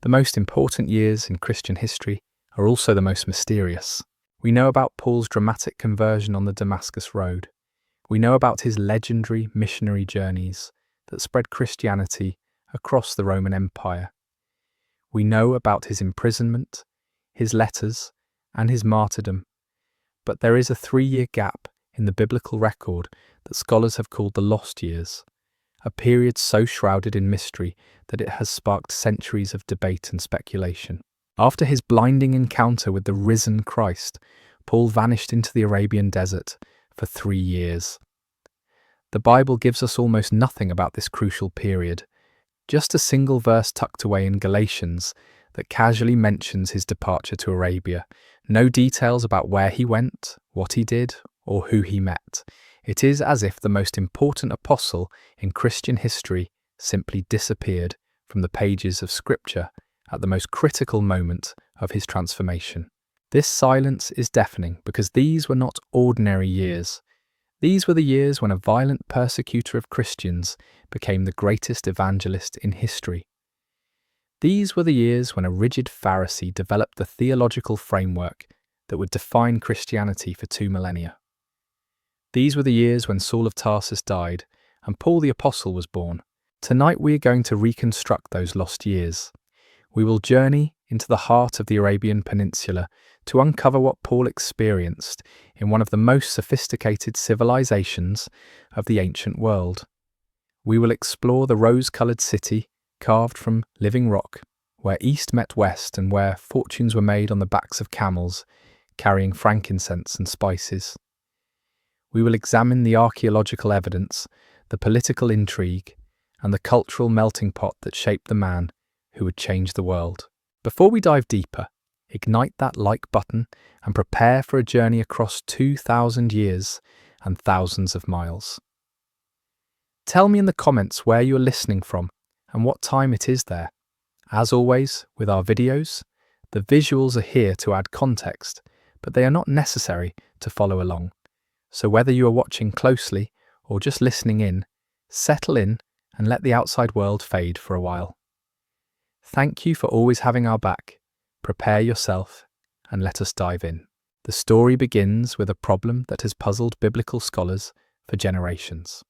The most important years in Christian history are also the most mysterious. We know about Paul's dramatic conversion on the Damascus Road. We know about his legendary missionary journeys that spread Christianity across the Roman Empire. We know about his imprisonment, his letters, and his martyrdom. But there is a 3-year gap in the biblical record that scholars have called the lost years, a period so shrouded in mystery that it has sparked centuries of debate and speculation. After his blinding encounter with the risen Christ, Paul vanished into the Arabian desert for 3 years. The Bible gives us almost nothing about this crucial period, just a single verse tucked away in Galatians that casually mentions his departure to Arabia. No details about where he went, what he did, or who he met. It is as if the most important apostle in Christian history simply disappeared from the pages of Scripture at the most critical moment of his transformation. This silence is deafening because these were not ordinary years. These were the years when a violent persecutor of Christians became the greatest evangelist in history. These were the years when a rigid Pharisee developed the theological framework that would define Christianity for 2 millennia. These were the years when Saul of Tarsus died and Paul the Apostle was born. Tonight we are going to reconstruct those lost years. We will journey into the heart of the Arabian Peninsula to uncover what Paul experienced in one of the most sophisticated civilizations of the ancient world. We will explore the rose-coloured city carved from living rock, where east met west and where fortunes were made on the backs of camels carrying frankincense and spices. We will examine the archaeological evidence, the political intrigue, and the cultural melting pot that shaped the man who would change the world. Before we dive deeper, ignite that like button and prepare for a journey across 2,000 years and thousands of miles. Tell me in the comments where you're listening from and what time it is there. As always, with our videos, the visuals are here to add context, but they are not necessary to follow along. So whether you are watching closely or just listening in, settle in and let the outside world fade for a while. Thank you for always having our back. Prepare yourself and let us dive in. The story begins with a problem that has puzzled biblical scholars for generations.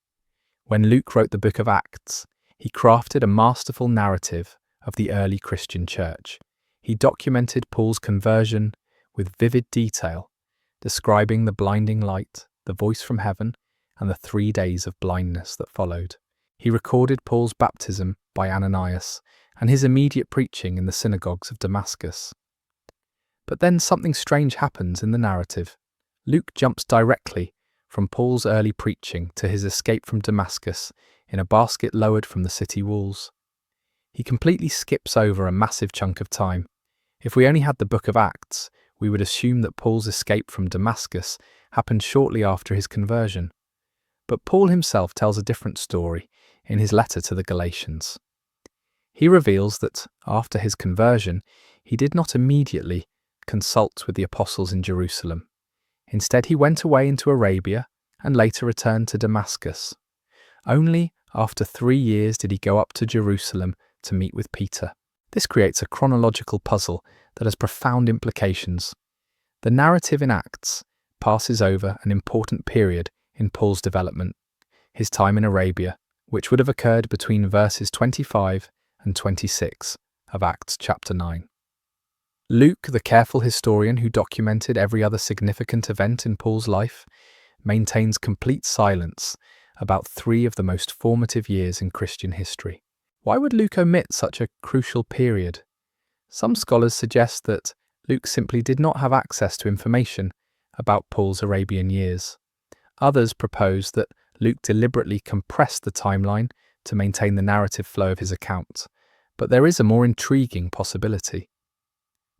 When Luke wrote the book of Acts, he crafted a masterful narrative of the early Christian church. He documented Paul's conversion with vivid detail, describing the blinding light, the voice from heaven, and the 3 days of blindness that followed. He recorded Paul's baptism by Ananias and his immediate preaching in the synagogues of Damascus. But then something strange happens in the narrative. Luke jumps directly from Paul's early preaching to his escape from Damascus in a basket lowered from the city walls. He completely skips over a massive chunk of time. If we only had the book of Acts, we would assume that Paul's escape from Damascus happened shortly after his conversion. But Paul himself tells a different story in his letter to the Galatians. He reveals that after his conversion, he did not immediately consult with the apostles in Jerusalem. Instead, he went away into Arabia and later returned to Damascus. Only after 3 years did he go up to Jerusalem to meet with Peter. This creates a chronological puzzle that has profound implications. The narrative in Acts passes over an important period in Paul's development, his time in Arabia, which would have occurred between verses 25 and 26 of Acts chapter 9. Luke, the careful historian who documented every other significant event in Paul's life, maintains complete silence about 3 of the most formative years in Christian history. Why would Luke omit such a crucial period? Some scholars suggest that Luke simply did not have access to information about Paul's Arabian years. Others propose that Luke deliberately compressed the timeline to maintain the narrative flow of his account, but there is a more intriguing possibility.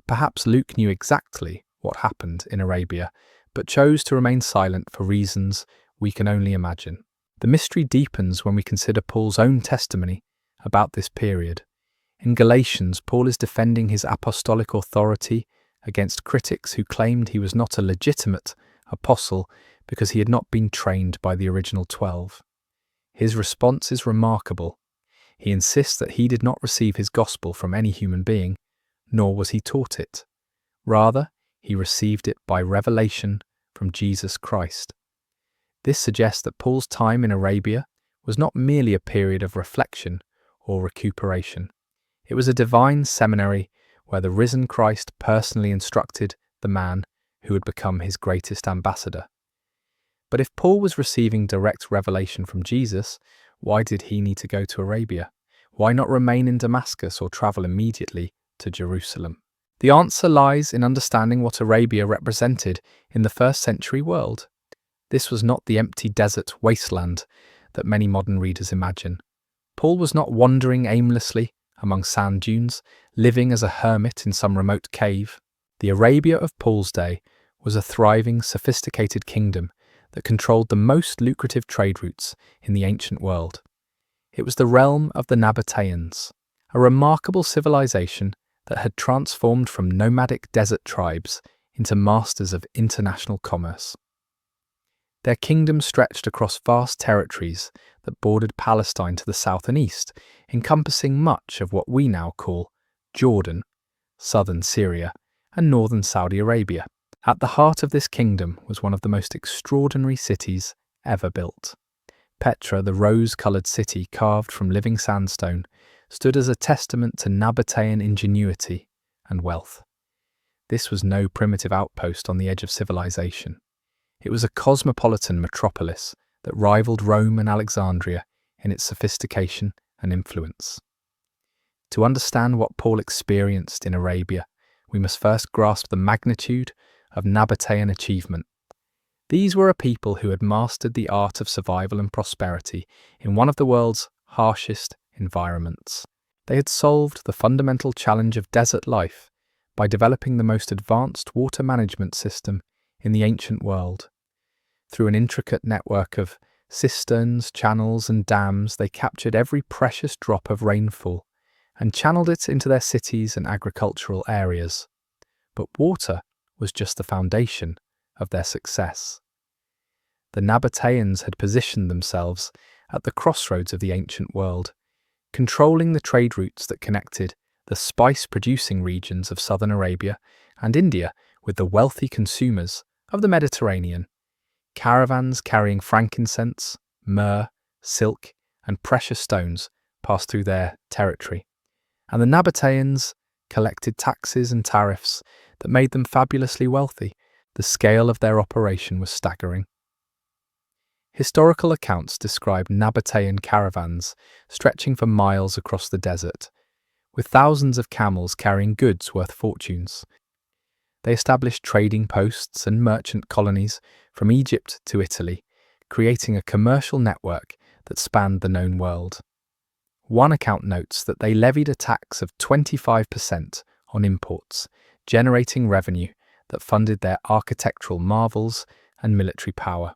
Perhaps Luke knew exactly what happened in Arabia, but chose to remain silent for reasons we can only imagine. The mystery deepens when we consider Paul's own testimony about this period. In Galatians, Paul is defending his apostolic authority against critics who claimed he was not a legitimate apostle because he had not been trained by the original 12. His response is remarkable. He insists that he did not receive his gospel from any human being, nor was he taught it. Rather, he received it by revelation from Jesus Christ. This suggests that Paul's time in Arabia was not merely a period of reflection or recuperation. It was a divine seminary where the risen Christ personally instructed the man who would become his greatest ambassador. But if Paul was receiving direct revelation from Jesus, why did he need to go to Arabia? Why not remain in Damascus or travel immediately to Jerusalem? The answer lies in understanding what Arabia represented in the first century world. This was not the empty desert wasteland that many modern readers imagine. Paul was not wandering aimlessly among sand dunes, living as a hermit in some remote cave. The Arabia of Paul's day was a thriving, sophisticated kingdom that controlled the most lucrative trade routes in the ancient world. It was the realm of the Nabataeans, a remarkable civilization that had transformed from nomadic desert tribes into masters of international commerce. Their kingdom stretched across vast territories that bordered Palestine to the south and east, encompassing much of what we now call Jordan, southern Syria, and northern Saudi Arabia. At the heart of this kingdom was one of the most extraordinary cities ever built. Petra, the rose-coloured city carved from living sandstone, stood as a testament to Nabataean ingenuity and wealth. This was no primitive outpost on the edge of civilization. It was a cosmopolitan metropolis that rivaled Rome and Alexandria in its sophistication and influence. To understand what Paul experienced in Arabia, we must first grasp the magnitude of Nabataean achievement. These were a people who had mastered the art of survival and prosperity in one of the world's harshest environments. They had solved the fundamental challenge of desert life by developing the most advanced water management system in the ancient world. Through an intricate network of cisterns, channels, and dams, they captured every precious drop of rainfall and channeled it into their cities and agricultural areas. But water was just the foundation of their success. The Nabataeans had positioned themselves at the crossroads of the ancient world, controlling the trade routes that connected the spice-producing regions of southern Arabia and India with the wealthy consumers of the Mediterranean. Caravans carrying frankincense, myrrh, silk, and precious stones passed through their territory, and the Nabataeans collected taxes and tariffs that made them fabulously wealthy. The scale of their operation was staggering. Historical accounts describe Nabataean caravans stretching for miles across the desert, with thousands of camels carrying goods worth fortunes. They established trading posts and merchant colonies from Egypt to Italy, creating a commercial network that spanned the known world. One account notes that they levied a tax of 25% on imports, generating revenue that funded their architectural marvels and military power.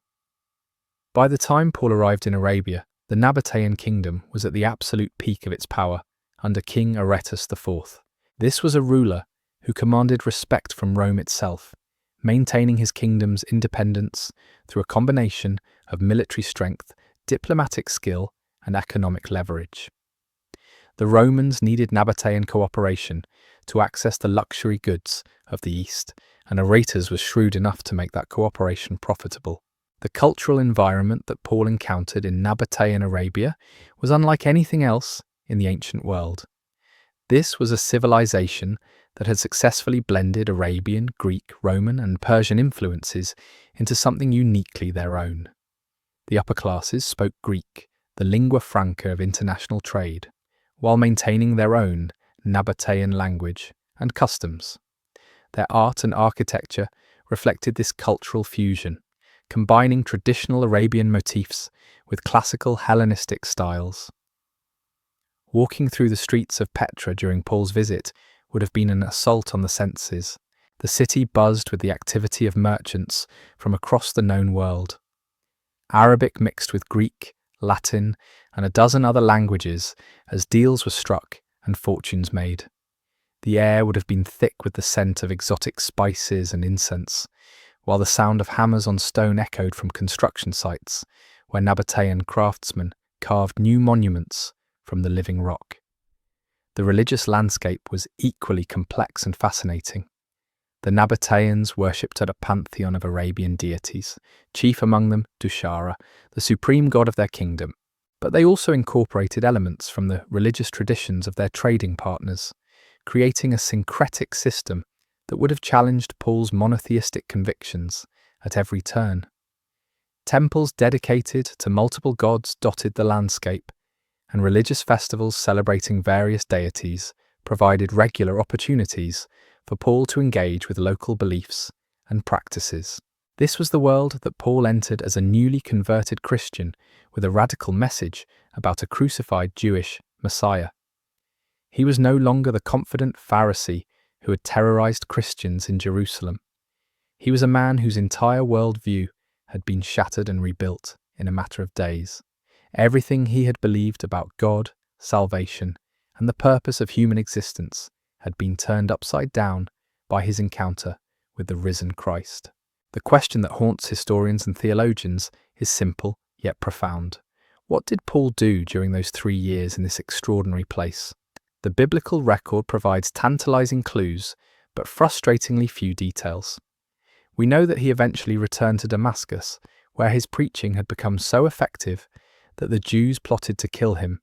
By the time Paul arrived in Arabia, the Nabataean Kingdom was at the absolute peak of its power under King Aretas IV. This was a ruler who commanded respect from Rome itself, maintaining his kingdom's independence through a combination of military strength, diplomatic skill, and economic leverage. The Romans needed Nabataean cooperation to access the luxury goods of the East, and Aretas was shrewd enough to make that cooperation profitable. The cultural environment that Paul encountered in Nabataean Arabia was unlike anything else in the ancient world. This was a civilization that had successfully blended Arabian, Greek, Roman, and Persian influences into something uniquely their own. The upper classes spoke Greek, the lingua franca of international trade, while maintaining their own Nabataean language and customs. Their art and architecture reflected this cultural fusion, combining traditional Arabian motifs with classical Hellenistic styles. Walking through the streets of Petra during Paul's visit would have been an assault on the senses. The city buzzed with the activity of merchants from across the known world. Arabic mixed with Greek, Latin, and a dozen other languages as deals were struck and fortunes made. The air would have been thick with the scent of exotic spices and incense, while the sound of hammers on stone echoed from construction sites where Nabataean craftsmen carved new monuments from the living rock. The religious landscape was equally complex and fascinating. The Nabataeans worshipped at a pantheon of Arabian deities, chief among them Dushara, the supreme god of their kingdom. But they also incorporated elements from the religious traditions of their trading partners, creating a syncretic system that would have challenged Paul's monotheistic convictions at every turn. Temples dedicated to multiple gods dotted the landscape, and religious festivals celebrating various deities provided regular opportunities for Paul to engage with local beliefs and practices. This was the world that Paul entered as a newly converted Christian with a radical message about a crucified Jewish Messiah. He was no longer the confident Pharisee who had terrorized Christians in Jerusalem. He was a man whose entire worldview had been shattered and rebuilt in a matter of days. Everything he had believed about God, salvation, and the purpose of human existence had been turned upside down by his encounter with the risen Christ. The question that haunts historians and theologians is simple yet profound. What did Paul do during those 3 years in this extraordinary place? The biblical record provides tantalizing clues, but frustratingly few details. We know that he eventually returned to Damascus, where his preaching had become so effective that the Jews plotted to kill him.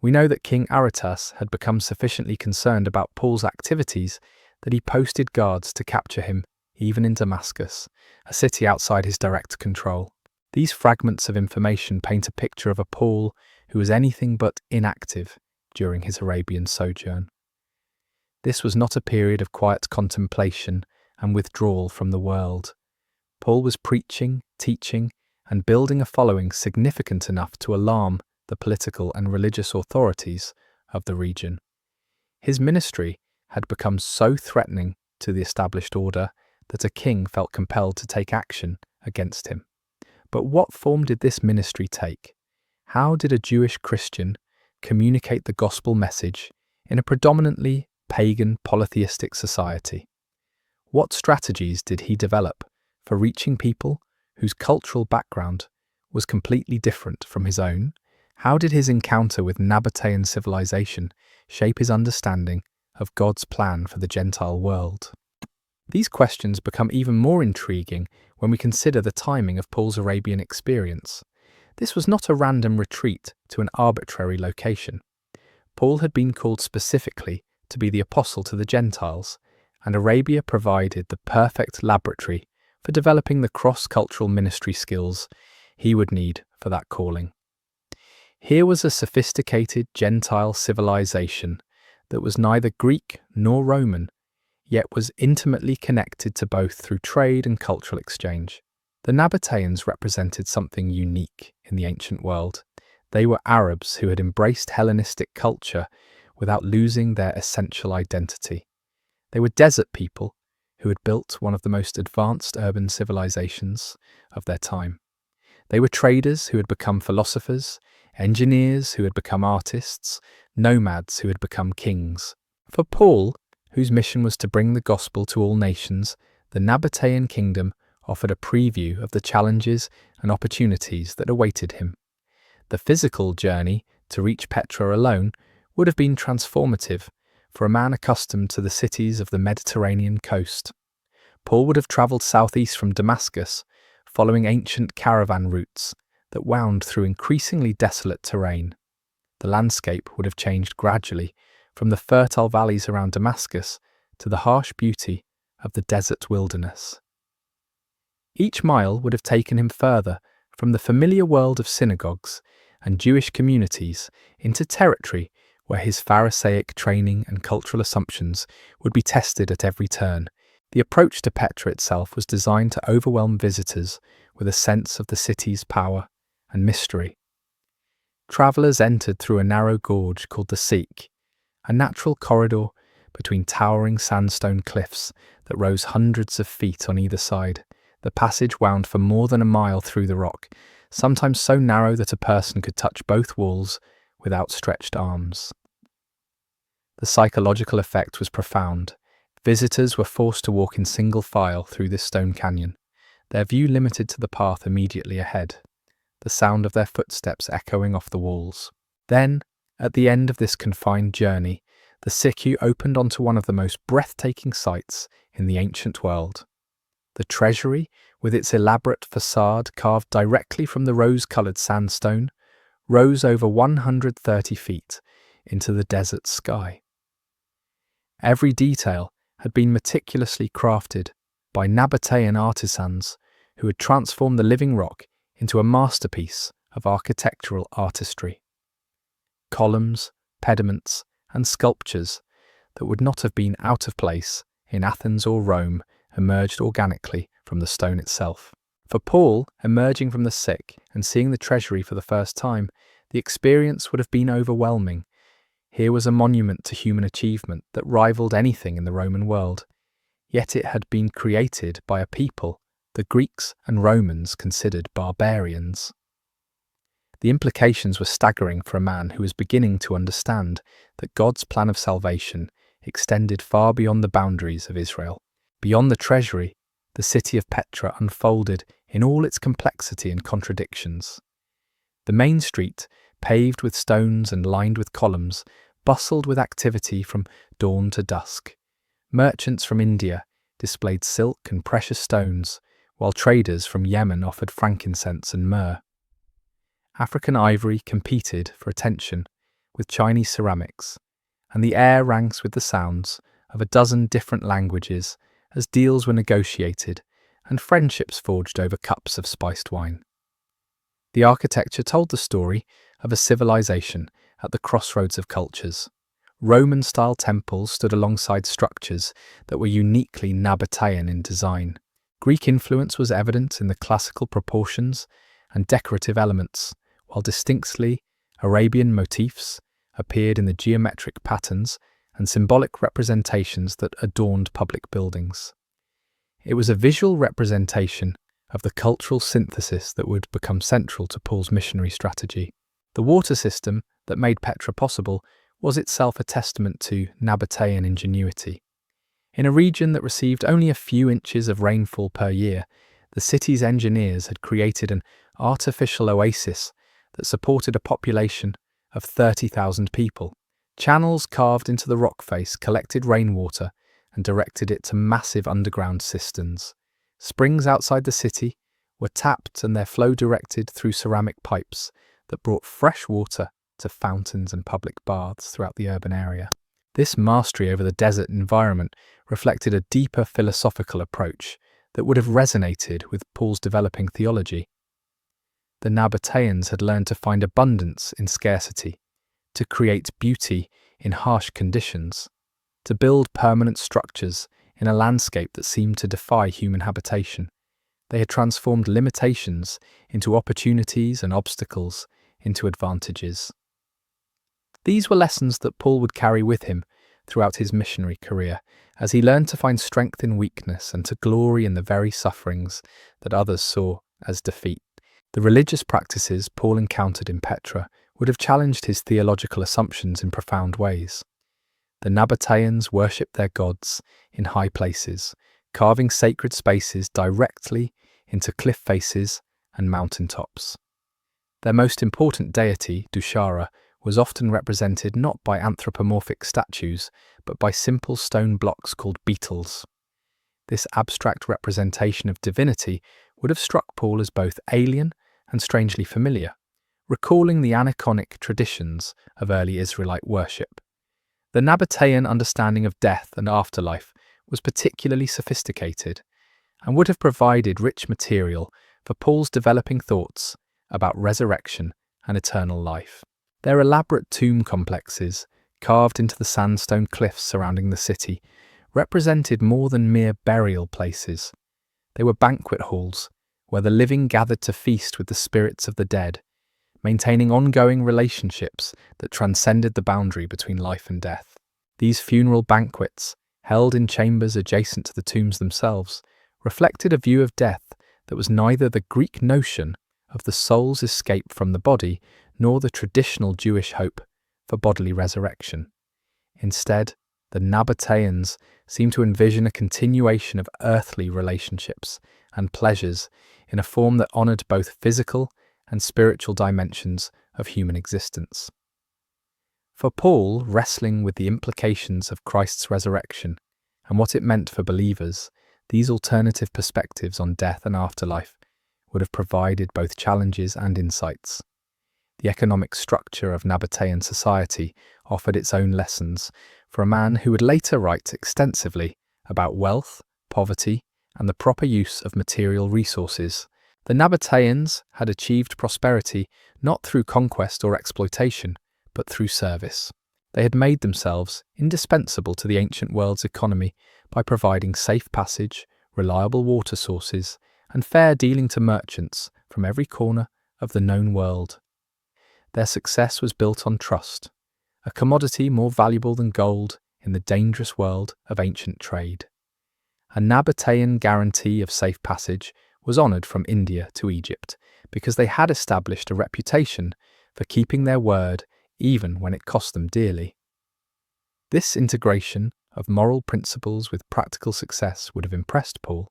We know that King Aretas had become sufficiently concerned about Paul's activities that he posted guards to capture him, even in Damascus, a city outside his direct control. These fragments of information paint a picture of a Paul who was anything but inactive during his Arabian sojourn. This was not a period of quiet contemplation and withdrawal from the world. Paul was preaching, teaching, and building a following significant enough to alarm the political and religious authorities of the region. His ministry had become so threatening to the established order that a king felt compelled to take action against him. But what form did this ministry take? How did a Jewish Christian communicate the gospel message in a predominantly pagan polytheistic society? What strategies did he develop for reaching people whose cultural background was completely different from his own? How did his encounter with Nabataean civilization shape his understanding of God's plan for the Gentile world? These questions become even more intriguing when we consider the timing of Paul's Arabian experience. This was not a random retreat to an arbitrary location. Paul had been called specifically to be the apostle to the Gentiles, and Arabia provided the perfect laboratory for developing the cross-cultural ministry skills he would need for that calling. Here was a sophisticated Gentile civilization that was neither Greek nor Roman, yet was intimately connected to both through trade and cultural exchange. The Nabataeans represented something unique in the ancient world. They were Arabs who had embraced Hellenistic culture without losing their essential identity. They were desert people who had built one of the most advanced urban civilizations of their time. They were traders who had become philosophers, engineers who had become artists, nomads who had become kings. For Paul, whose mission was to bring the gospel to all nations, the Nabataean Kingdom offered a preview of the challenges and opportunities that awaited him. The physical journey to reach Petra alone would have been transformative for a man accustomed to the cities of the Mediterranean coast. Paul would have travelled southeast from Damascus, following ancient caravan routes that wound through increasingly desolate terrain. The landscape would have changed gradually from the fertile valleys around Damascus to the harsh beauty of the desert wilderness. Each mile would have taken him further from the familiar world of synagogues and Jewish communities into territory where his Pharisaic training and cultural assumptions would be tested at every turn. The approach to Petra itself was designed to overwhelm visitors with a sense of the city's power and mystery. Travellers entered through a narrow gorge called the Seek, a natural corridor between towering sandstone cliffs that rose hundreds of feet on either side. The passage wound for more than a mile through the rock, sometimes so narrow that a person could touch both walls with outstretched arms. The psychological effect was profound. Visitors were forced to walk in single file through this stone canyon, their view limited to the path immediately ahead, the sound of their footsteps echoing off the walls. Then, At the end of this confined journey, the Siku opened onto one of the most breathtaking sights in the ancient world. The treasury, with its elaborate facade carved directly from the rose-coloured sandstone, rose over 130 feet into the desert sky. Every detail had been meticulously crafted by Nabataean artisans who had transformed the living rock into a masterpiece of architectural artistry. Columns, pediments, and sculptures that would not have been out of place in Athens or Rome emerged organically from the stone itself. For Paul, emerging from the sick and seeing the treasury for the first time, the experience would have been overwhelming. Here was a monument to human achievement that rivaled anything in the Roman world, yet it had been created by a people the Greeks and Romans considered barbarians. The implications were staggering for a man who was beginning to understand that God's plan of salvation extended far beyond the boundaries of Israel. Beyond the treasury, the city of Petra unfolded in all its complexity and contradictions. The main street, paved with stones and lined with columns, bustled with activity from dawn to dusk. Merchants from India displayed silk and precious stones, while traders from Yemen offered frankincense and myrrh. African ivory competed for attention with Chinese ceramics, and the air rang with the sounds of a dozen different languages as deals were negotiated and friendships forged over cups of spiced wine. The architecture told the story of a civilization at the crossroads of cultures. Roman-style temples stood alongside structures that were uniquely Nabataean in design. Greek influence was evident in the classical proportions and decorative elements, while distinctly Arabian motifs appeared in the geometric patterns and symbolic representations that adorned public buildings. It was a visual representation of the cultural synthesis that would become central to Paul's missionary strategy. The water system that made Petra possible was itself a testament to Nabataean ingenuity. In a region that received only a few inches of rainfall per year, the city's engineers had created an artificial oasis that supported a population of 30,000 people. Channels carved into the rock face collected rainwater and directed it to massive underground cisterns. Springs outside the city were tapped and their flow directed through ceramic pipes that brought fresh water to fountains and public baths throughout the urban area. This mastery over the desert environment reflected a deeper philosophical approach that would have resonated with Paul's developing theology. The Nabataeans had learned to find abundance in scarcity, to create beauty in harsh conditions, to build permanent structures in a landscape that seemed to defy human habitation. They had transformed limitations into opportunities and obstacles into advantages. These were lessons that Paul would carry with him throughout his missionary career, as he learned to find strength in weakness and to glory in the very sufferings that others saw as defeat. The religious practices Paul encountered in Petra would have challenged his theological assumptions in profound ways. The Nabataeans worshipped their gods in high places, carving sacred spaces directly into cliff faces and mountain tops. Their most important deity, Dushara, was often represented not by anthropomorphic statues, but by simple stone blocks called beetles. This abstract representation of divinity would have struck Paul as both alien and strangely familiar, recalling the aniconic traditions of early Israelite worship. The Nabataean understanding of death and afterlife was particularly sophisticated and would have provided rich material for Paul's developing thoughts about resurrection and eternal life. Their elaborate tomb complexes, carved into the sandstone cliffs surrounding the city, represented more than mere burial places. They were banquet halls where the living gathered to feast with the spirits of the dead, maintaining ongoing relationships that transcended the boundary between life and death. These funeral banquets, held in chambers adjacent to the tombs themselves, reflected a view of death that was neither the Greek notion of the soul's escape from the body nor the traditional Jewish hope for bodily resurrection. Instead, the Nabataeans seemed to envision a continuation of earthly relationships and pleasures in a form that honoured both physical and spiritual dimensions of human existence. For Paul, wrestling with the implications of Christ's resurrection and what it meant for believers, these alternative perspectives on death and afterlife would have provided both challenges and insights. The economic structure of Nabataean society offered its own lessons for a man who would later write extensively about wealth, poverty, and the proper use of material resources. The Nabataeans had achieved prosperity not through conquest or exploitation, but through service. They had made themselves indispensable to the ancient world's economy by providing safe passage, reliable water sources, and fair dealing to merchants from every corner of the known world. Their success was built on trust, a commodity more valuable than gold in the dangerous world of ancient trade. A Nabataean guarantee of safe passage was honoured from India to Egypt because they had established a reputation for keeping their word even when it cost them dearly. This integration of moral principles with practical success would have impressed Paul,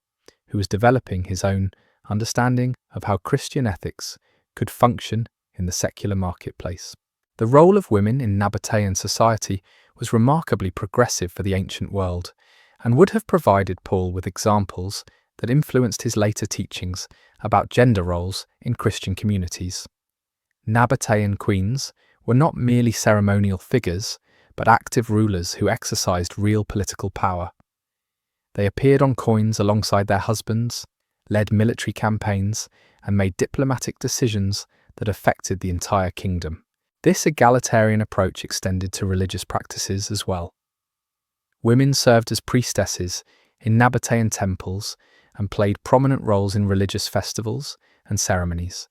who was developing his own understanding of how Christian ethics could function in the secular marketplace. The role of women in Nabataean society was remarkably progressive for the ancient world, and would have provided Paul with examples that influenced his later teachings about gender roles in Christian communities. Nabataean queens were not merely ceremonial figures, but active rulers who exercised real political power. They appeared on coins alongside their husbands, led military campaigns, and made diplomatic decisions that affected the entire kingdom. This egalitarian approach extended to religious practices as well. Women served as priestesses in Nabataean temples and played prominent roles in religious festivals and ceremonies.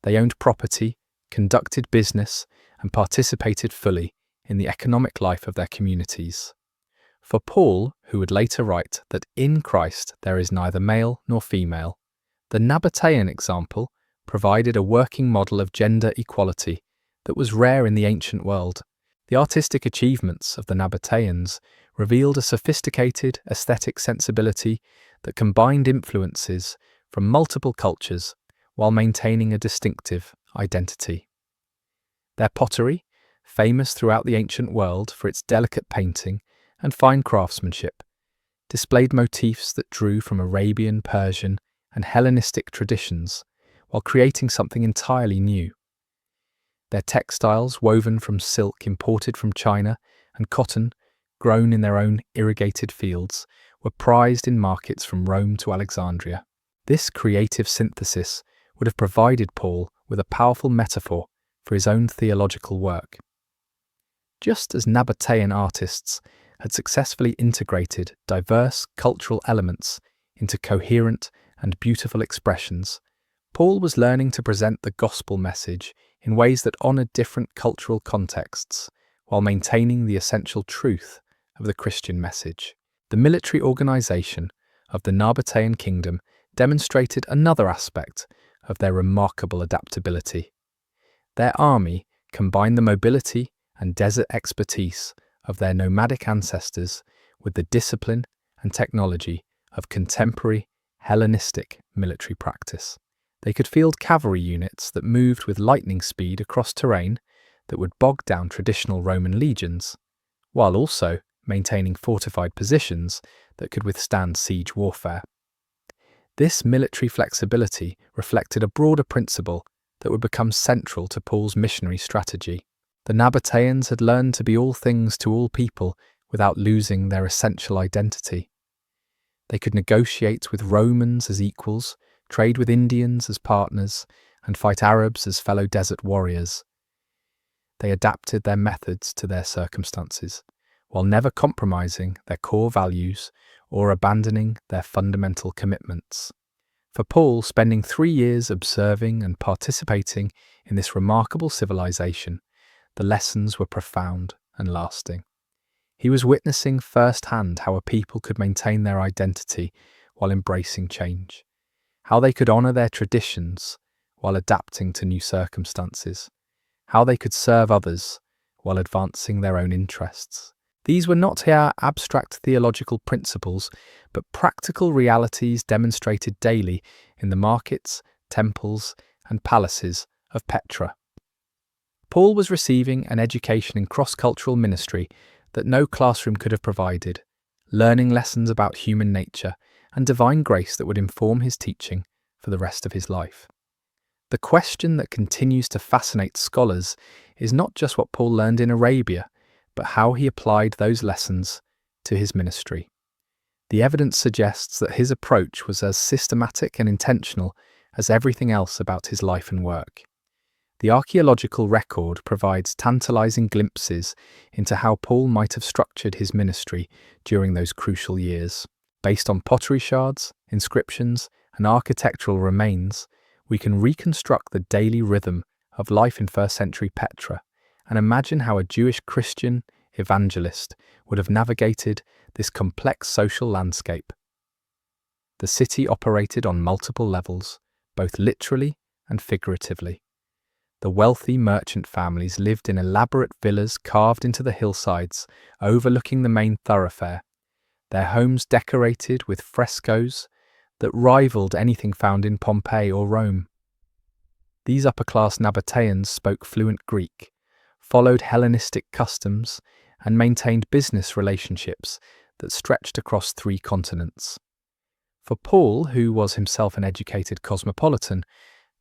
They owned property, conducted business, and participated fully in the economic life of their communities. For Paul, who would later write that in Christ there is neither male nor female, the Nabataean example provided a working model of gender equality that was rare in the ancient world. The artistic achievements of the Nabataeans revealed a sophisticated aesthetic sensibility that combined influences from multiple cultures while maintaining a distinctive identity. Their pottery, famous throughout the ancient world for its delicate painting and fine craftsmanship, displayed motifs that drew from Arabian, Persian, and Hellenistic traditions, while creating something entirely new. Their textiles, woven from silk imported from China and cotton grown in their own irrigated fields, were prized in markets from Rome to Alexandria. This creative synthesis would have provided Paul with a powerful metaphor for his own theological work. Just as Nabataean artists had successfully integrated diverse cultural elements into coherent and beautiful expressions, Paul was learning to present the gospel message in ways that honoured different cultural contexts while maintaining the essential truth of the Christian message. The military organisation of the Nabataean Kingdom demonstrated another aspect of their remarkable adaptability. Their army combined the mobility and desert expertise of their nomadic ancestors with the discipline and technology of contemporary Hellenistic military practice. They could field cavalry units that moved with lightning speed across terrain that would bog down traditional Roman legions, while also maintaining fortified positions that could withstand siege warfare. This military flexibility reflected a broader principle that would become central to Paul's missionary strategy. The Nabataeans had learned to be all things to all people without losing their essential identity. They could negotiate with Romans as equals, trade with Indians as partners, and fight Arabs as fellow desert warriors. They adapted their methods to their circumstances, while never compromising their core values or abandoning their fundamental commitments. For Paul, spending 3 years observing and participating in this remarkable civilization, the lessons were profound and lasting. He was witnessing firsthand how a people could maintain their identity while embracing change, how they could honour their traditions while adapting to new circumstances, how they could serve others while advancing their own interests. These were not abstract theological principles, but practical realities demonstrated daily in the markets, temples, and palaces of Petra. Paul was receiving an education in cross-cultural ministry that no classroom could have provided, learning lessons about human nature and divine grace that would inform his teaching for the rest of his life. The question that continues to fascinate scholars is not just what Paul learned in Arabia, but how he applied those lessons to his ministry. The evidence suggests that his approach was as systematic and intentional as everything else about his life and work. The archaeological record provides tantalizing glimpses into how Paul might have structured his ministry during those crucial years. Based on pottery shards, inscriptions, and architectural remains, we can reconstruct the daily rhythm of life in first century Petra and imagine how a Jewish Christian evangelist would have navigated this complex social landscape. The city operated on multiple levels, both literally and figuratively. The wealthy merchant families lived in elaborate villas carved into the hillsides, overlooking the main thoroughfare, their homes decorated with frescoes that rivaled anything found in Pompeii or Rome. These upper-class Nabataeans spoke fluent Greek, followed Hellenistic customs, and maintained business relationships that stretched across 3 continents. For Paul, who was himself an educated cosmopolitan,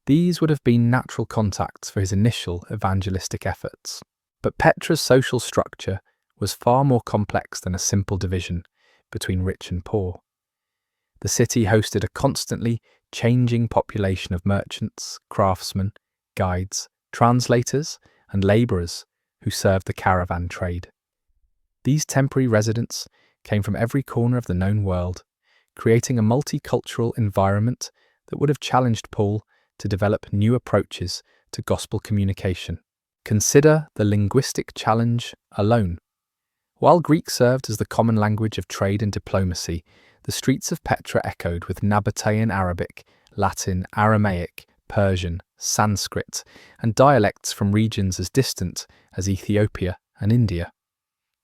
these would have been natural contacts for his initial evangelistic efforts. But Petra's social structure was far more complex than a simple division between rich and poor. The city hosted a constantly changing population of merchants, craftsmen, guides, translators, and labourers who served the caravan trade. These temporary residents came from every corner of the known world, creating a multicultural environment that would have challenged Paul to develop new approaches to gospel communication. Consider the linguistic challenge alone. While Greek served as the common language of trade and diplomacy, the streets of Petra echoed with Nabataean Arabic, Latin, Aramaic, Persian, Sanskrit, and dialects from regions as distant as Ethiopia and India.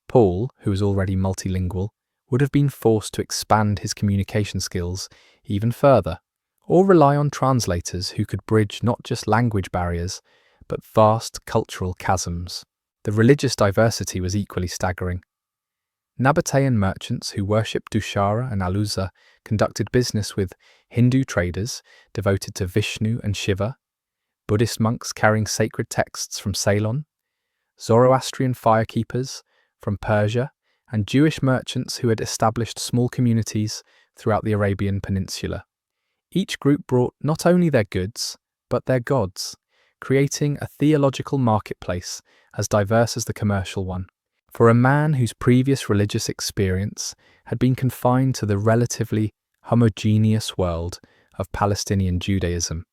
Paul, who was already multilingual, would have been forced to expand his communication skills even further, or rely on translators who could bridge not just language barriers, but vast cultural chasms. The religious diversity was equally staggering. Nabataean merchants who worshipped Dushara and Aluza conducted business with Hindu traders devoted to Vishnu and Shiva, Buddhist monks carrying sacred texts from Ceylon, Zoroastrian firekeepers from Persia, and Jewish merchants who had established small communities throughout the Arabian Peninsula. Each group brought not only their goods, but their gods, creating a theological marketplace as diverse as the commercial one. For a man whose previous religious experience had been confined to the relatively homogeneous world of Palestinian Judaism,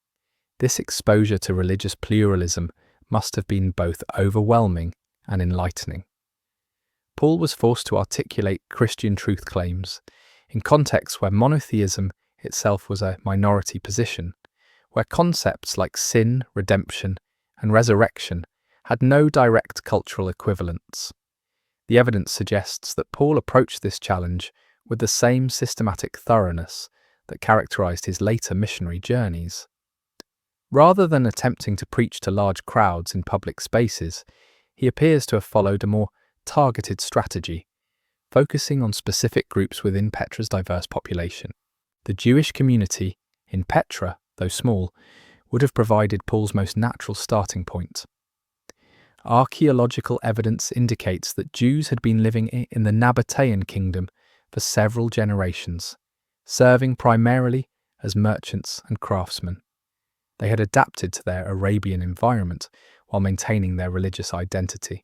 this exposure to religious pluralism must have been both overwhelming and enlightening. Paul was forced to articulate Christian truth claims in contexts where monotheism itself was a minority position, where concepts like sin, redemption, and resurrection had no direct cultural equivalents. The evidence suggests that Paul approached this challenge with the same systematic thoroughness that characterized his later missionary journeys. Rather than attempting to preach to large crowds in public spaces, he appears to have followed a more targeted strategy, focusing on specific groups within Petra's diverse population. The Jewish community in Petra, though small, would have provided Paul's most natural starting point. Archaeological evidence indicates that Jews had been living in the Nabataean Kingdom for several generations, serving primarily as merchants and craftsmen. They had adapted to their Arabian environment while maintaining their religious identity,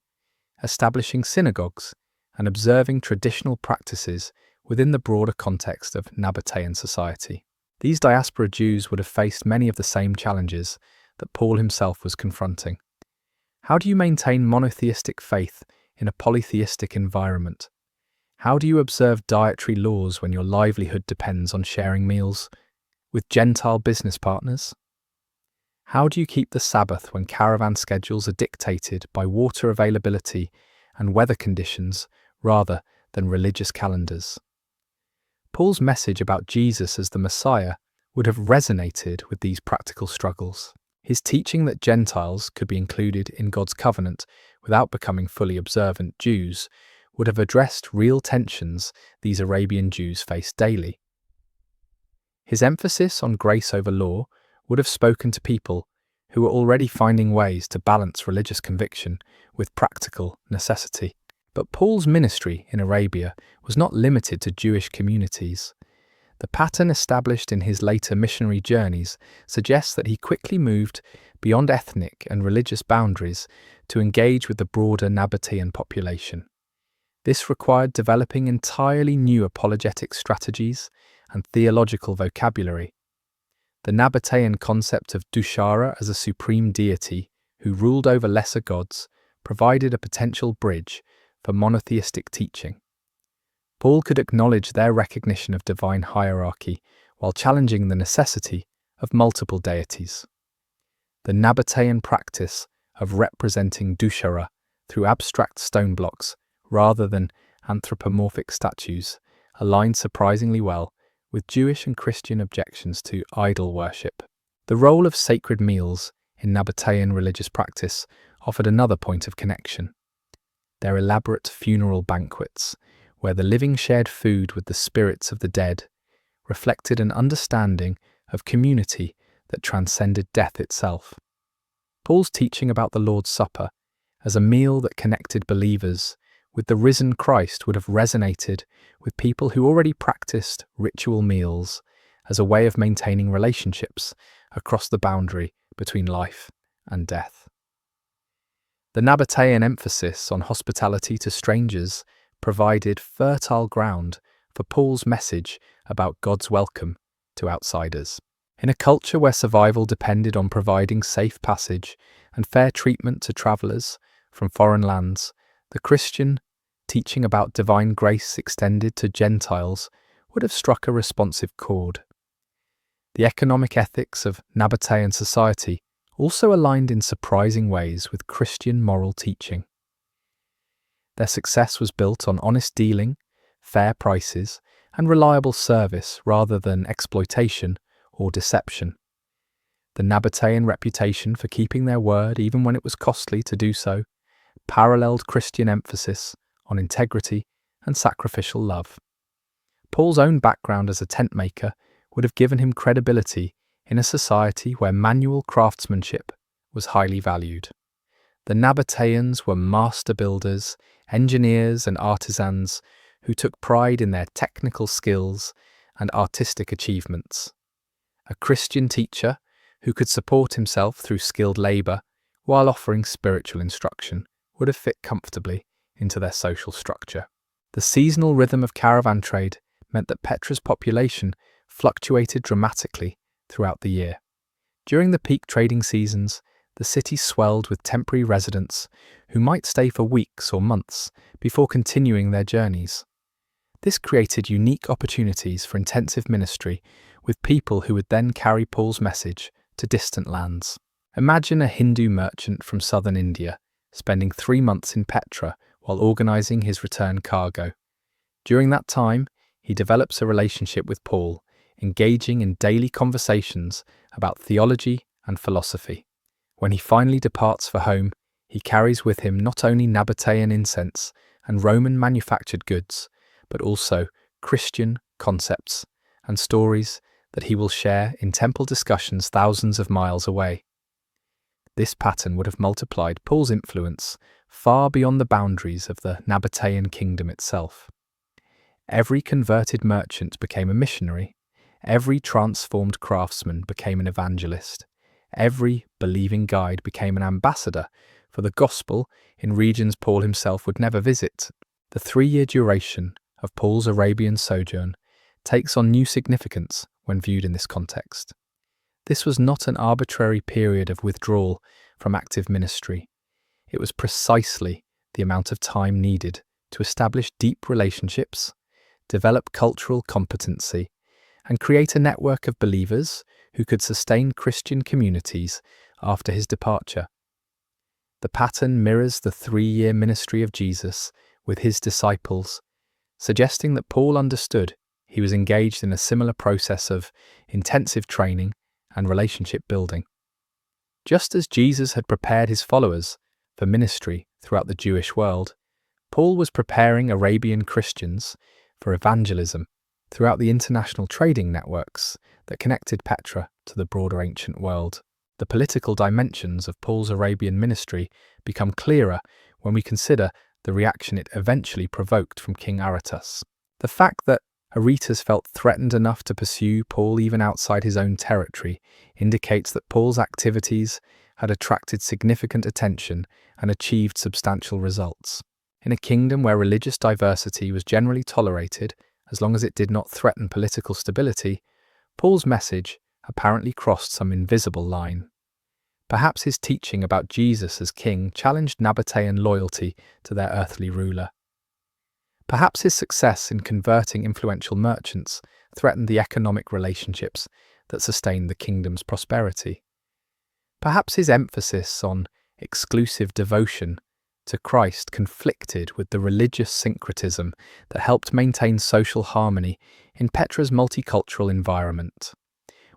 establishing synagogues and observing traditional practices within the broader context of Nabataean society. These diaspora Jews would have faced many of the same challenges that Paul himself was confronting. How do you maintain monotheistic faith in a polytheistic environment? How do you observe dietary laws when your livelihood depends on sharing meals with Gentile business partners? How do you keep the Sabbath when caravan schedules are dictated by water availability and weather conditions rather than religious calendars? Paul's message about Jesus as the Messiah would have resonated with these practical struggles. His teaching that Gentiles could be included in God's covenant without becoming fully observant Jews would have addressed real tensions these Arabian Jews faced daily. His emphasis on grace over law would have spoken to people who were already finding ways to balance religious conviction with practical necessity. But Paul's ministry in Arabia was not limited to Jewish communities. The pattern established in his later missionary journeys suggests that he quickly moved beyond ethnic and religious boundaries to engage with the broader Nabataean population. This required developing entirely new apologetic strategies and theological vocabulary. The Nabataean concept of Dushara as a supreme deity who ruled over lesser gods provided a potential bridge for monotheistic teaching. Paul could acknowledge their recognition of divine hierarchy while challenging the necessity of multiple deities. The Nabataean practice of representing Dushara through abstract stone blocks rather than anthropomorphic statues aligned surprisingly well with Jewish and Christian objections to idol worship. The role of sacred meals in Nabataean religious practice offered another point of connection. Their elaborate funeral banquets, where the living shared food with the spirits of the dead, reflected an understanding of community that transcended death itself. Paul's teaching about the Lord's Supper as a meal that connected believers with the risen Christ would have resonated with people who already practiced ritual meals as a way of maintaining relationships across the boundary between life and death. The Nabataean emphasis on hospitality to strangers provided fertile ground for Paul's message about God's welcome to outsiders. In a culture where survival depended on providing safe passage and fair treatment to travelers from foreign lands, the Christian teaching about divine grace extended to Gentiles would have struck a responsive chord. The economic ethics of Nabataean society also aligned in surprising ways with Christian moral teaching. Their success was built on honest dealing, fair prices, and reliable service rather than exploitation or deception. The Nabataean reputation for keeping their word even when it was costly to do so paralleled Christian emphasis on integrity and sacrificial love. Paul's own background as a tent maker would have given him credibility in a society where manual craftsmanship was highly valued. The Nabataeans were master builders, engineers, and artisans who took pride in their technical skills and artistic achievements. A Christian teacher who could support himself through skilled labour while offering spiritual instruction would have fit comfortably into their social structure. The seasonal rhythm of caravan trade meant that Petra's population fluctuated dramatically throughout the year. During the peak trading seasons, the city swelled with temporary residents who might stay for weeks or months before continuing their journeys. This created unique opportunities for intensive ministry with people who would then carry Paul's message to distant lands. Imagine a Hindu merchant from southern India spending 3 months in Petra while organising his return cargo. During that time, he develops a relationship with Paul, engaging in daily conversations about theology and philosophy. When he finally departs for home, he carries with him not only Nabataean incense and Roman manufactured goods, but also Christian concepts and stories that he will share in temple discussions thousands of miles away. This pattern would have multiplied Paul's influence far beyond the boundaries of the Nabataean Kingdom itself. Every converted merchant became a missionary. Every transformed craftsman became an evangelist. Every believing guide became an ambassador for the gospel in regions Paul himself would never visit. The 3-year duration of Paul's Arabian sojourn takes on new significance when viewed in this context. This was not an arbitrary period of withdrawal from active ministry. It was precisely the amount of time needed to establish deep relationships, develop cultural competency, and create a network of believers who could sustain Christian communities after his departure. The pattern mirrors the 3-year ministry of Jesus with his disciples, suggesting that Paul understood he was engaged in a similar process of intensive training and relationship building. Just as Jesus had prepared his followers for ministry throughout the Jewish world, Paul was preparing Arabian Christians for evangelism throughout the international trading networks that connected Petra to the broader ancient world. The political dimensions of Paul's Arabian ministry become clearer when we consider the reaction it eventually provoked from King Aretas. The fact that Aretas felt threatened enough to pursue Paul even outside his own territory indicates that Paul's activities had attracted significant attention and achieved substantial results. In a kingdom where religious diversity was generally tolerated as long as it did not threaten political stability, Paul's message apparently crossed some invisible line. Perhaps his teaching about Jesus as king challenged Nabataean loyalty to their earthly ruler. Perhaps his success in converting influential merchants threatened the economic relationships that sustained the kingdom's prosperity. Perhaps his emphasis on exclusive devotion to Christ conflicted with the religious syncretism that helped maintain social harmony in Petra's multicultural environment.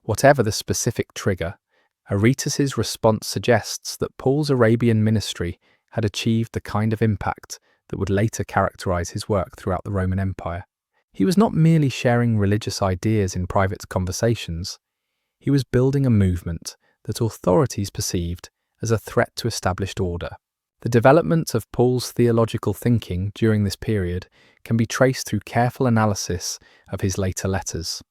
Whatever the specific trigger, Aretas's response suggests that Paul's Arabian ministry had achieved the kind of impact that would later characterize his work throughout the Roman Empire. He was not merely sharing religious ideas in private conversations, he was building a movement that authorities perceived as a threat to established order. The development of Paul's theological thinking during this period can be traced through careful analysis of his later letters.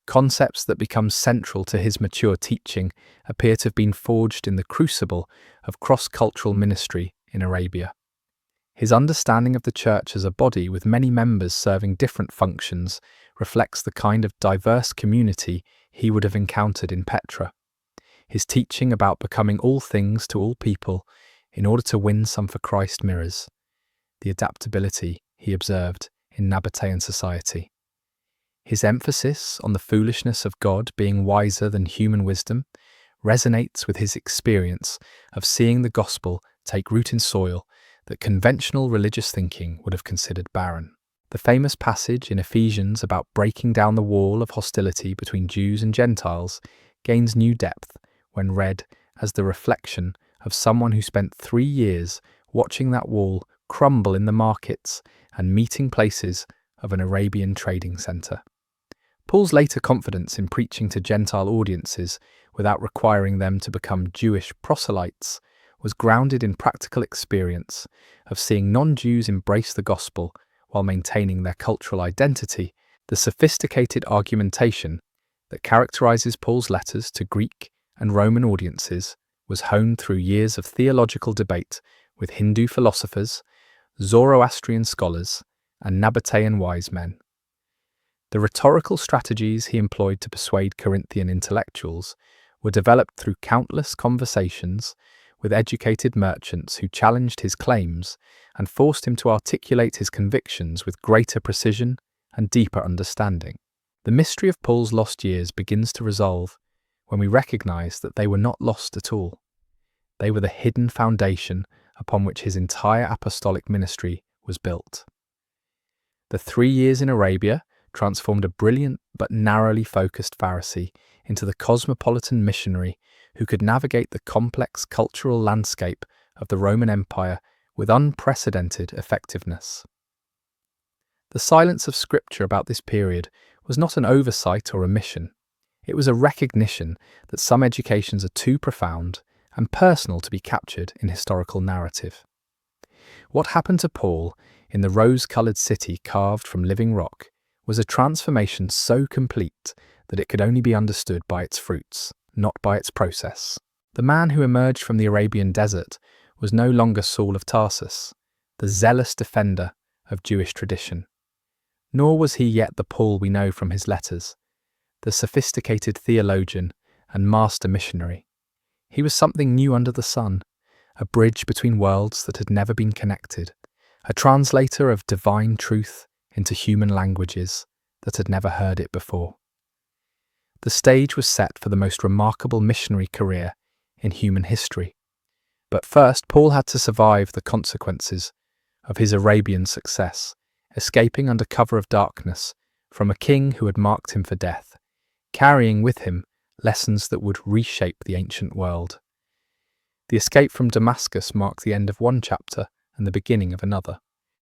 Concepts that become central to his mature teaching appear to have been forged in the crucible of cross-cultural ministry in Arabia. His understanding of the church as a body with many members serving different functions reflects the kind of diverse community he would have encountered in Petra. His teaching about becoming all things to all people in order to win some for Christ mirrors the adaptability he observed in Nabataean society. His emphasis on the foolishness of God being wiser than human wisdom resonates with his experience of seeing the gospel take root in soil that conventional religious thinking would have considered barren. The famous passage in Ephesians about breaking down the wall of hostility between Jews and Gentiles gains new depth when read as the reflection of someone who spent 3 years watching that wall crumble in the markets and meeting places of an Arabian trading centre. Paul's later confidence in preaching to Gentile audiences without requiring them to become Jewish proselytes was grounded in practical experience of seeing non-Jews embrace the gospel while maintaining their cultural identity. The sophisticated argumentation that characterizes Paul's letters to Greek and Roman audiences was honed through years of theological debate with Hindu philosophers, Zoroastrian scholars, and Nabataean wise men. The rhetorical strategies he employed to persuade Corinthian intellectuals were developed through countless conversations with educated merchants who challenged his claims and forced him to articulate his convictions with greater precision and deeper understanding. The mystery of Paul's lost years begins to resolve when we recognize that they were not lost at all. They were the hidden foundation upon which his entire apostolic ministry was built. The 3 years in Arabia transformed a brilliant but narrowly focused Pharisee into the cosmopolitan missionary who could navigate the complex cultural landscape of the Roman Empire with unprecedented effectiveness. The silence of Scripture about this period was not an oversight or omission. It was a recognition that some educations are too profound and personal to be captured in historical narrative. What happened to Paul in the rose-coloured city carved from living rock was a transformation so complete that it could only be understood by its fruits, not by its process. The man who emerged from the Arabian desert was no longer Saul of Tarsus, the zealous defender of Jewish tradition. Nor was he yet the Paul we know from his letters, the sophisticated theologian and master missionary. He was something new under the sun, a bridge between worlds that had never been connected, a translator of divine truth into human languages that had never heard it before. The stage was set for the most remarkable missionary career in human history. But first, Paul had to survive the consequences of his Arabian success, escaping under cover of darkness from a king who had marked him for death, carrying with him lessons that would reshape the ancient world. The escape from Damascus marked the end of one chapter and the beginning of another.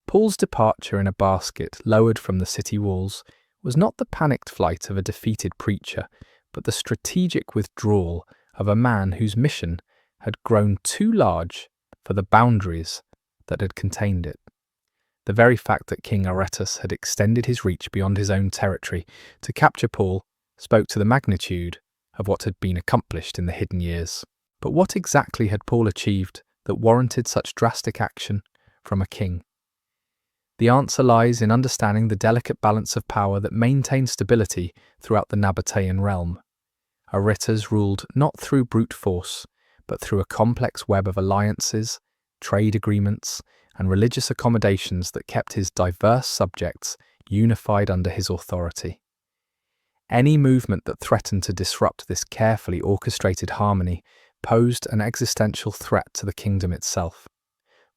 Paul's departure in a basket lowered from the city walls was not the panicked flight of a defeated preacher, but the strategic withdrawal of a man whose mission had grown too large for the boundaries that had contained it. The very fact that King Aretas had extended his reach beyond his own territory to capture Paul spoke to the magnitude of what had been accomplished in the hidden years. But what exactly had Paul achieved that warranted such drastic action from a king? The answer lies in understanding the delicate balance of power that maintained stability throughout the Nabataean realm. Aretas ruled not through brute force, but through a complex web of alliances, trade agreements, and religious accommodations that kept his diverse subjects unified under his authority. Any movement that threatened to disrupt this carefully orchestrated harmony posed an existential threat to the kingdom itself.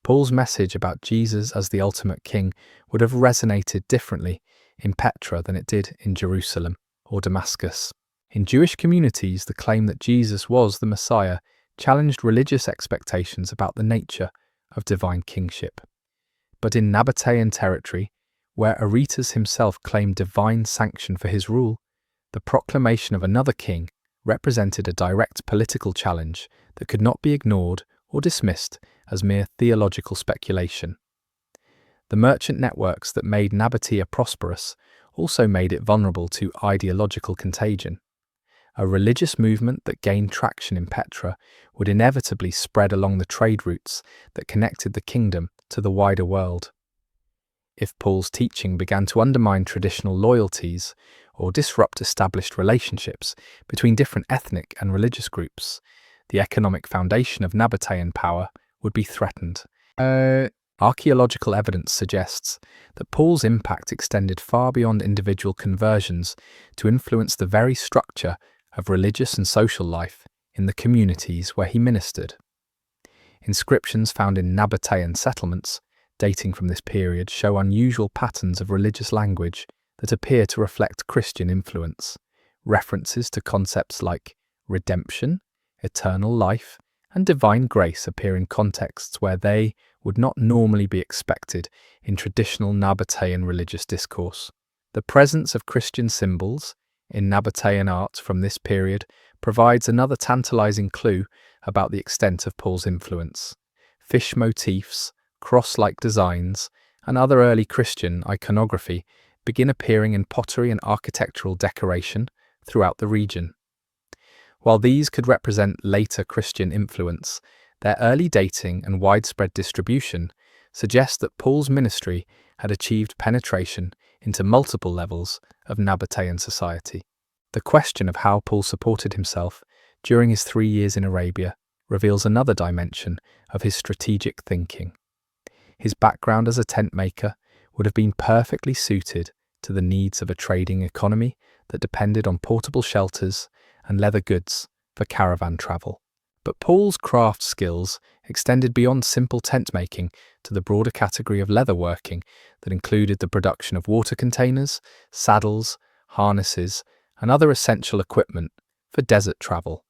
Paul's message about Jesus as the ultimate king would have resonated differently in Petra than it did in Jerusalem or Damascus. In Jewish communities, the claim that Jesus was the Messiah challenged religious expectations about the nature of divine kingship. But in Nabataean territory, where Aretas himself claimed divine sanction for his rule, the proclamation of another king represented a direct political challenge that could not be ignored or dismissed as mere theological speculation. The merchant networks that made Nabataea prosperous also made it vulnerable to ideological contagion. A religious movement that gained traction in Petra would inevitably spread along the trade routes that connected the kingdom to the wider world. If Paul's teaching began to undermine traditional loyalties or disrupt established relationships between different ethnic and religious groups, the economic foundation of Nabataean power would be threatened. Archaeological evidence suggests that Paul's impact extended far beyond individual conversions to influence the very structure of religious and social life in the communities where he ministered. Inscriptions found in Nabataean settlements dating from this period show unusual patterns of religious language that appear to reflect Christian influence. References to concepts like redemption, eternal life, and divine grace appear in contexts where they would not normally be expected in traditional Nabataean religious discourse. The presence of Christian symbols in Nabataean art from this period provides another tantalizing clue about the extent of Paul's influence. Fish motifs, cross-like designs, and other early Christian iconography begin appearing in pottery and architectural decoration throughout the region. While these could represent later Christian influence, their early dating and widespread distribution suggest that Paul's ministry had achieved penetration into multiple levels of Nabataean society. The question of how Paul supported himself during his 3 years in Arabia reveals another dimension of his strategic thinking. His background as a tent maker would have been perfectly suited to the needs of a trading economy that depended on portable shelters and leather goods for caravan travel. But Paul's craft skills extended beyond simple tent making to the broader category of leatherworking that included the production of water containers, saddles, harnesses, and other essential equipment for desert travel.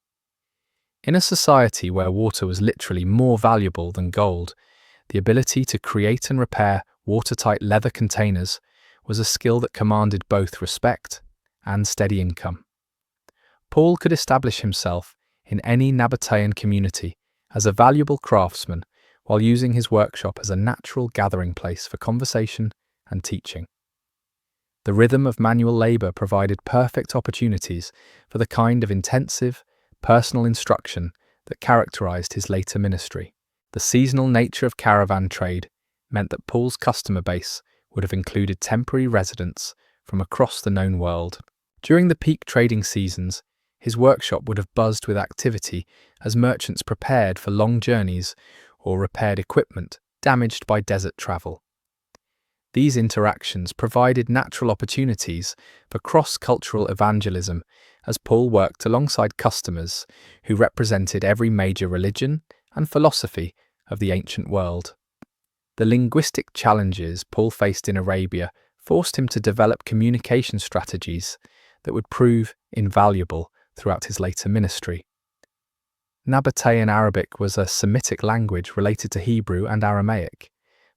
In a society where water was literally more valuable than gold, the ability to create and repair watertight leather containers was a skill that commanded both respect and steady income. Paul could establish himself in any Nabataean community as a valuable craftsman while using his workshop as a natural gathering place for conversation and teaching. The rhythm of manual labor provided perfect opportunities for the kind of intensive, personal instruction that characterized his later ministry. The seasonal nature of caravan trade meant that Paul's customer base would have included temporary residents from across the known world. During the peak trading seasons, his workshop would have buzzed with activity as merchants prepared for long journeys or repaired equipment damaged by desert travel. These interactions provided natural opportunities for cross-cultural evangelism as Paul worked alongside customers who represented every major religion and philosophy of the ancient world. The linguistic challenges Paul faced in Arabia forced him to develop communication strategies that would prove invaluable throughout his later ministry. Nabataean Arabic was a Semitic language related to Hebrew and Aramaic,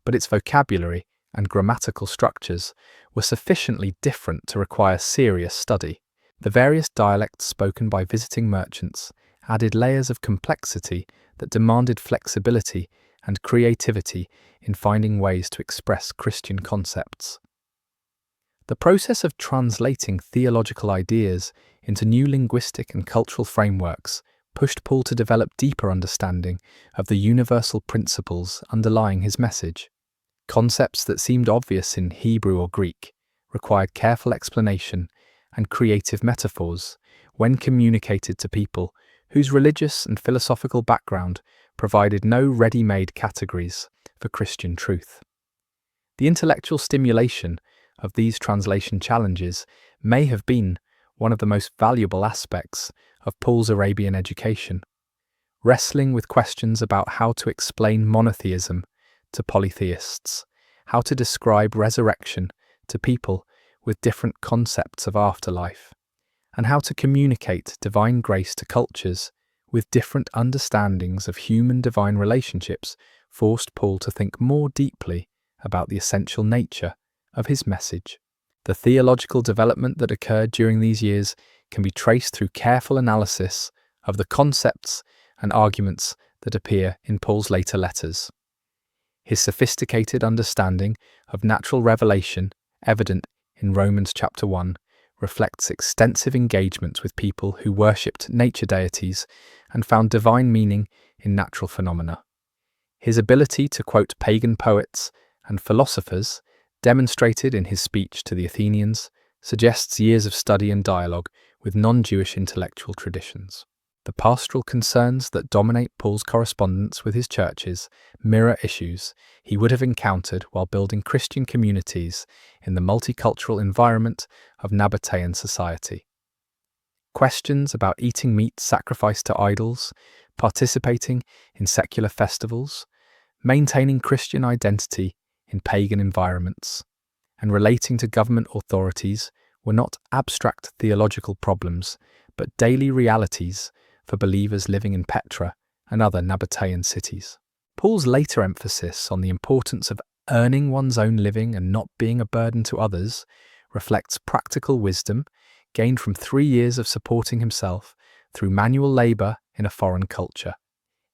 but its vocabulary and grammatical structures were sufficiently different to require serious study. The various dialects spoken by visiting merchants added layers of complexity that demanded flexibility and creativity in finding ways to express Christian concepts. The process of translating theological ideas into new linguistic and cultural frameworks pushed Paul to develop deeper understanding of the universal principles underlying his message. Concepts that seemed obvious in Hebrew or Greek required careful explanation and creative metaphors when communicated to people whose religious and philosophical background provided no ready-made categories for Christian truth. The intellectual stimulation of these translation challenges may have been one of the most valuable aspects of Paul's Arabian education, wrestling with questions about how to explain monotheism to polytheists, how to describe resurrection to people with different concepts of afterlife, and how to communicate divine grace to cultures with different understandings of human-divine relationships forced Paul to think more deeply about the essential nature of his message. The theological development that occurred during these years can be traced through careful analysis of the concepts and arguments that appear in Paul's later letters. His sophisticated understanding of natural revelation, evident in Romans chapter 1, reflects extensive engagement with people who worshipped nature deities and found divine meaning in natural phenomena. His ability to quote pagan poets and philosophers, demonstrated in his speech to the Athenians, suggests years of study and dialogue with non-Jewish intellectual traditions. The pastoral concerns that dominate Paul's correspondence with his churches mirror issues he would have encountered while building Christian communities in the multicultural environment of Nabataean society. Questions about eating meat sacrificed to idols, participating in secular festivals, maintaining Christian identity in pagan environments, and relating to government authorities were not abstract theological problems, but daily realities for believers living in Petra and other Nabataean cities. Paul's later emphasis on the importance of earning one's own living and not being a burden to others reflects practical wisdom gained from 3 years of supporting himself through manual labor in a foreign culture.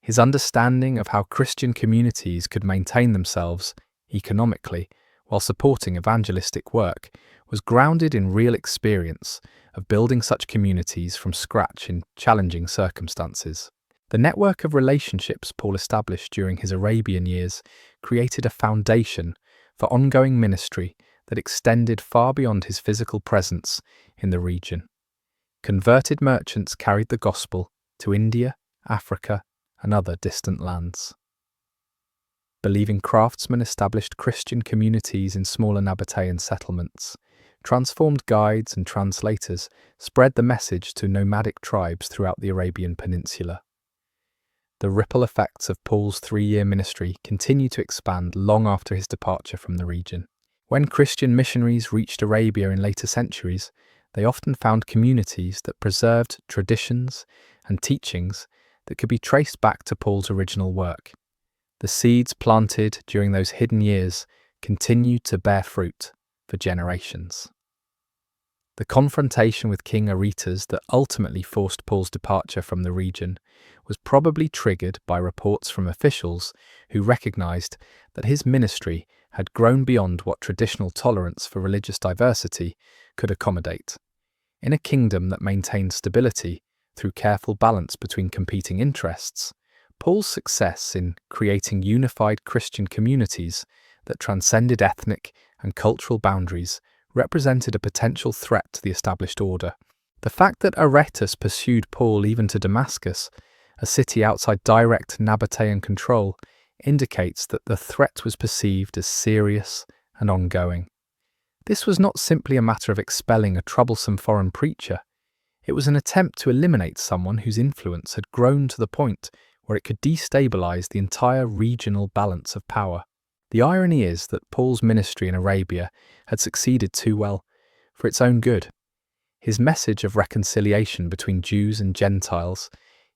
His understanding of how Christian communities could maintain themselves economically while supporting evangelistic work was grounded in real experience of building such communities from scratch in challenging circumstances. The network of relationships Paul established during his Arabian years created a foundation for ongoing ministry that extended far beyond his physical presence in the region. Converted merchants carried the gospel to India, Africa, and other distant lands. Believing craftsmen established Christian communities in smaller Nabataean settlements. Transformed guides and translators spread the message to nomadic tribes throughout the Arabian Peninsula. The ripple effects of Paul's 3-year ministry continue to expand long after his departure from the region. When Christian missionaries reached Arabia in later centuries, they often found communities that preserved traditions and teachings that could be traced back to Paul's original work. The seeds planted during those hidden years continued to bear fruit for generations. The confrontation with King Aretas that ultimately forced Paul's departure from the region was probably triggered by reports from officials who recognized that his ministry had grown beyond what traditional tolerance for religious diversity could accommodate. In a kingdom that maintained stability through careful balance between competing interests, Paul's success in creating unified Christian communities that transcended ethnic and cultural boundaries represented a potential threat to the established order. The fact that Aretas pursued Paul even to Damascus, a city outside direct Nabataean control, indicates that the threat was perceived as serious and ongoing. This was not simply a matter of expelling a troublesome foreign preacher. It was an attempt to eliminate someone whose influence had grown to the point where it could destabilize the entire regional balance of power. The irony is that Paul's ministry in Arabia had succeeded too well for its own good. His message of reconciliation between Jews and Gentiles,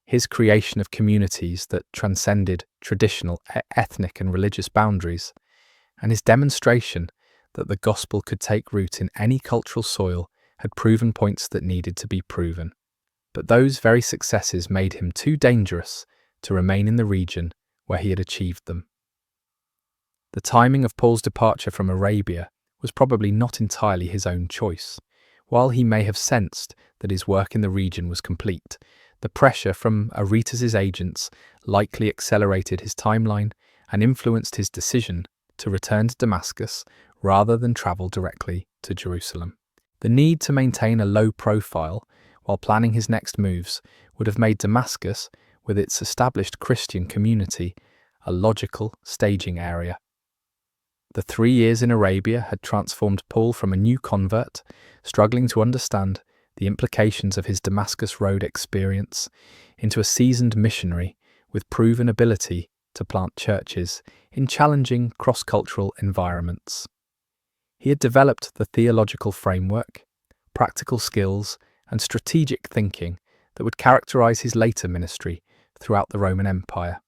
his creation of communities that transcended traditional ethnic and religious boundaries, and his demonstration that the gospel could take root in any cultural soil had proven points that needed to be proven. But those very successes made him too dangerous to remain in the region where he had achieved them. The timing of Paul's departure from Arabia was probably not entirely his own choice. While he may have sensed that his work in the region was complete, the pressure from Aretas's agents likely accelerated his timeline and influenced his decision to return to Damascus rather than travel directly to Jerusalem. The need to maintain a low profile while planning his next moves would have made Damascus, with its established Christian community, a logical staging area. The 3 years in Arabia had transformed Paul from a new convert, struggling to understand the implications of his Damascus Road experience, into a seasoned missionary with proven ability to plant churches in challenging cross-cultural environments. He had developed the theological framework, practical skills, and strategic thinking that would characterize his later ministry throughout the Roman Empire.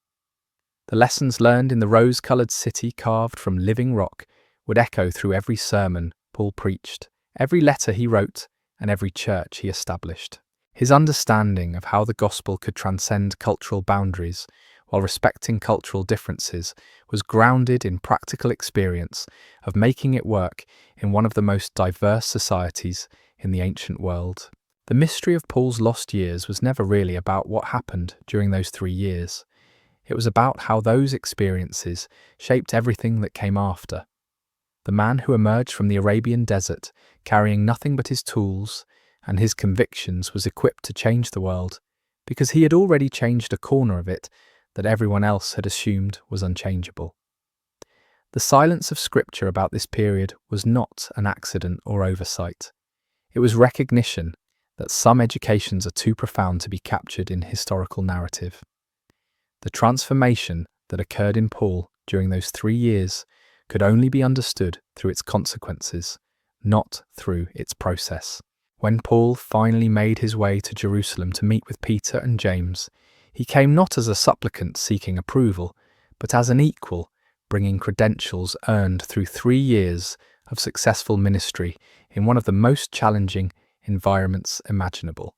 The lessons learned in the rose-coloured city carved from living rock would echo through every sermon Paul preached, every letter he wrote, and every church he established. His understanding of how the gospel could transcend cultural boundaries while respecting cultural differences was grounded in practical experience of making it work in one of the most diverse societies in the ancient world. The mystery of Paul's lost years was never really about what happened during those 3 years. It was about how those experiences shaped everything that came after. The man who emerged from the Arabian desert carrying nothing but his tools and his convictions was equipped to change the world because he had already changed a corner of it that everyone else had assumed was unchangeable. The silence of Scripture about this period was not an accident or oversight. It was recognition that some educations are too profound to be captured in historical narrative. The transformation that occurred in Paul during those 3 years could only be understood through its consequences, not through its process. When Paul finally made his way to Jerusalem to meet with Peter and James, he came not as a supplicant seeking approval, but as an equal, bringing credentials earned through 3 years of successful ministry in one of the most challenging environments imaginable.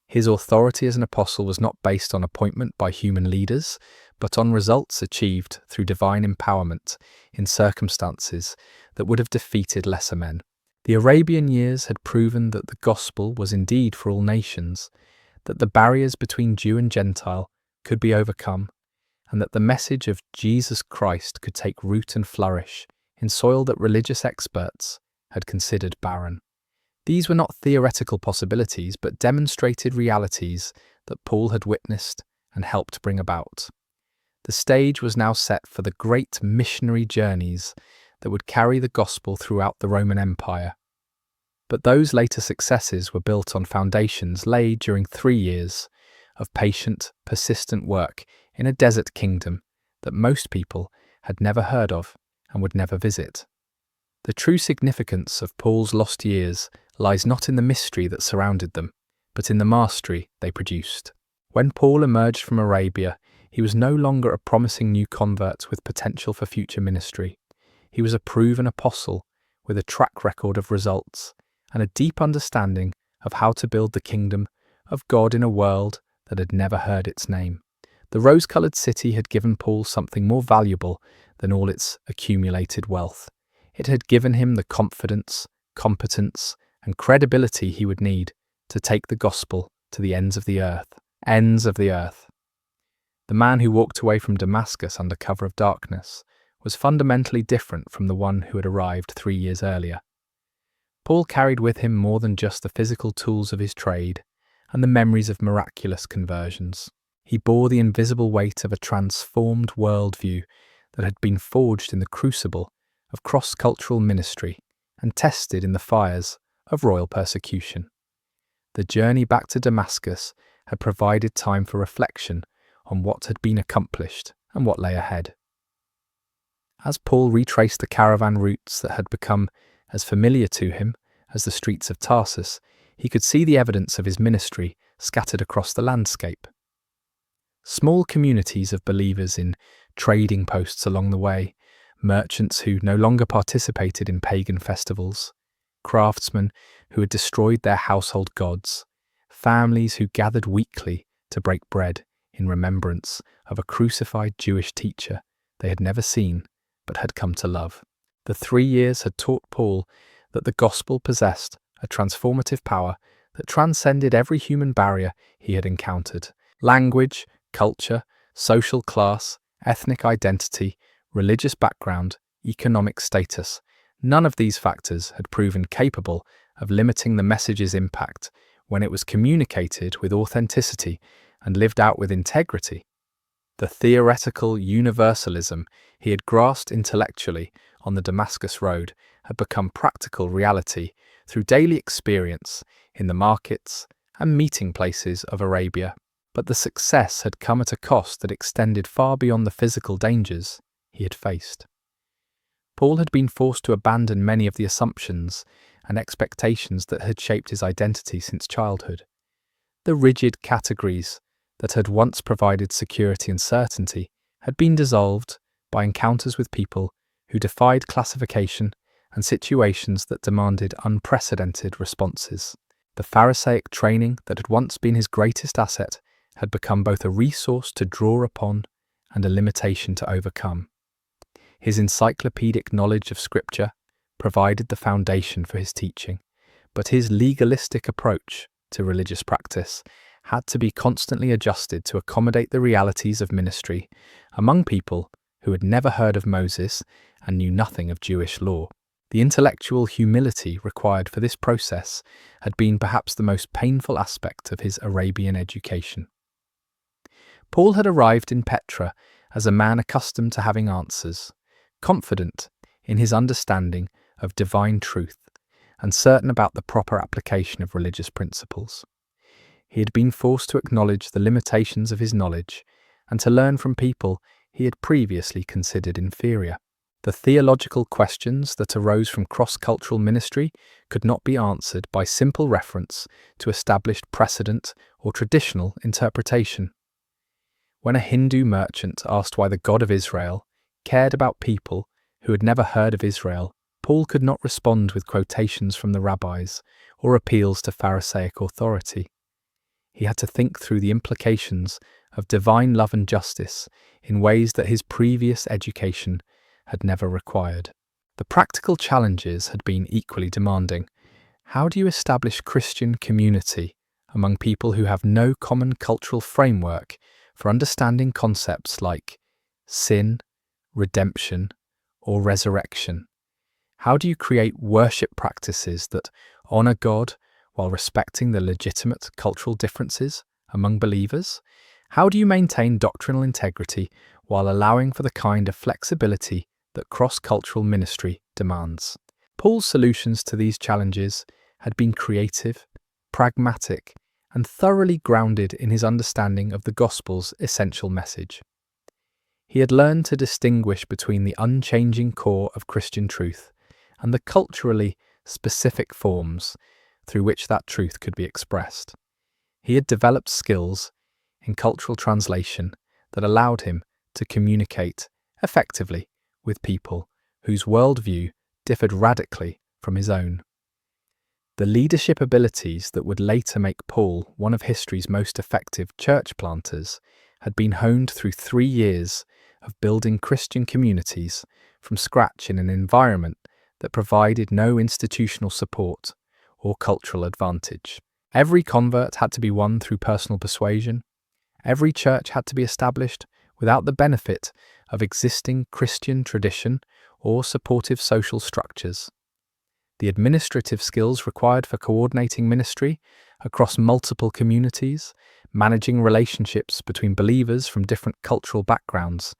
His authority as an apostle was not based on appointment by human leaders, but on results achieved through divine empowerment in circumstances that would have defeated lesser men. The Arabian years had proven that the gospel was indeed for all nations, that the barriers between Jew and Gentile could be overcome, and that the message of Jesus Christ could take root and flourish in soil that religious experts had considered barren. These were not theoretical possibilities, but demonstrated realities that Paul had witnessed and helped bring about. The stage was now set for the great missionary journeys that would carry the gospel throughout the Roman Empire. But those later successes were built on foundations laid during 3 years of patient, persistent work in a desert kingdom that most people had never heard of and would never visit. The true significance of Paul's lost years lies not in the mystery that surrounded them, but in the mastery they produced. When Paul emerged from Arabia, he was no longer a promising new convert with potential for future ministry. He was a proven apostle with a track record of results and a deep understanding of how to build the kingdom of God in a world that had never heard its name. The rose-coloured city had given Paul something more valuable than all its accumulated wealth. It had given him the confidence, competence, and credibility he would need to take the gospel to the ends of the earth. Ends of the earth. The man who walked away from Damascus under cover of darkness was fundamentally different from the one who had arrived 3 years earlier. Paul carried with him more than just the physical tools of his trade and the memories of miraculous conversions. He bore the invisible weight of a transformed worldview that had been forged in the crucible of cross-cultural ministry and tested in the fires of royal persecution. The journey back to Damascus had provided time for reflection on what had been accomplished and what lay ahead. As Paul retraced the caravan routes that had become as familiar to him as the streets of Tarsus, he could see the evidence of his ministry scattered across the landscape. Small communities of believers in trading posts along the way, merchants who no longer participated in pagan festivals, craftsmen who had destroyed their household gods, families who gathered weekly to break bread in remembrance of a crucified Jewish teacher they had never seen but had come to love. The 3 years had taught Paul that the gospel possessed a transformative power that transcended every human barrier he had encountered. Language, culture, social class, ethnic identity, religious background, economic status, none of these factors had proven capable of limiting the message's impact when it was communicated with authenticity and lived out with integrity. The theoretical universalism he had grasped intellectually on the Damascus Road had become practical reality through daily experience in the markets and meeting places of Arabia. But the success had come at a cost that extended far beyond the physical dangers he had faced. Paul had been forced to abandon many of the assumptions and expectations that had shaped his identity since childhood. The rigid categories that had once provided security and certainty had been dissolved by encounters with people who defied classification and situations that demanded unprecedented responses. The Pharisaic training that had once been his greatest asset had become both a resource to draw upon and a limitation to overcome. His encyclopedic knowledge of Scripture provided the foundation for his teaching, but his legalistic approach to religious practice had to be constantly adjusted to accommodate the realities of ministry among people who had never heard of Moses and knew nothing of Jewish law. The intellectual humility required for this process had been perhaps the most painful aspect of his Arabian education. Paul had arrived in Petra as a man accustomed to having answers, confident in his understanding of divine truth, and certain about the proper application of religious principles. He had been forced to acknowledge the limitations of his knowledge and to learn from people he had previously considered inferior. The theological questions that arose from cross-cultural ministry could not be answered by simple reference to established precedent or traditional interpretation. When a Hindu merchant asked why the God of Israel cared about people who had never heard of Israel, Paul could not respond with quotations from the rabbis or appeals to Pharisaic authority. He had to think through the implications of divine love and justice in ways that his previous education had never required. The practical challenges had been equally demanding. How do you establish Christian community among people who have no common cultural framework for understanding concepts like sin, redemption, or resurrection? How do you create worship practices that honor God while respecting the legitimate cultural differences among believers? How do you maintain doctrinal integrity while allowing for the kind of flexibility that cross-cultural ministry demands? Paul's solutions to these challenges had been creative, pragmatic, and thoroughly grounded in his understanding of the gospel's essential message. He had learned to distinguish between the unchanging core of Christian truth and the culturally specific forms through which that truth could be expressed. He had developed skills in cultural translation that allowed him to communicate effectively with people whose worldview differed radically from his own. The leadership abilities that would later make Paul one of history's most effective church planters had been honed through 3 years of building Christian communities from scratch in an environment that provided no institutional support or cultural advantage. Every convert had to be won through personal persuasion. Every church had to be established without the benefit of existing Christian tradition or supportive social structures. The administrative skills required for coordinating ministry across multiple communities, managing relationships between believers from different cultural backgrounds,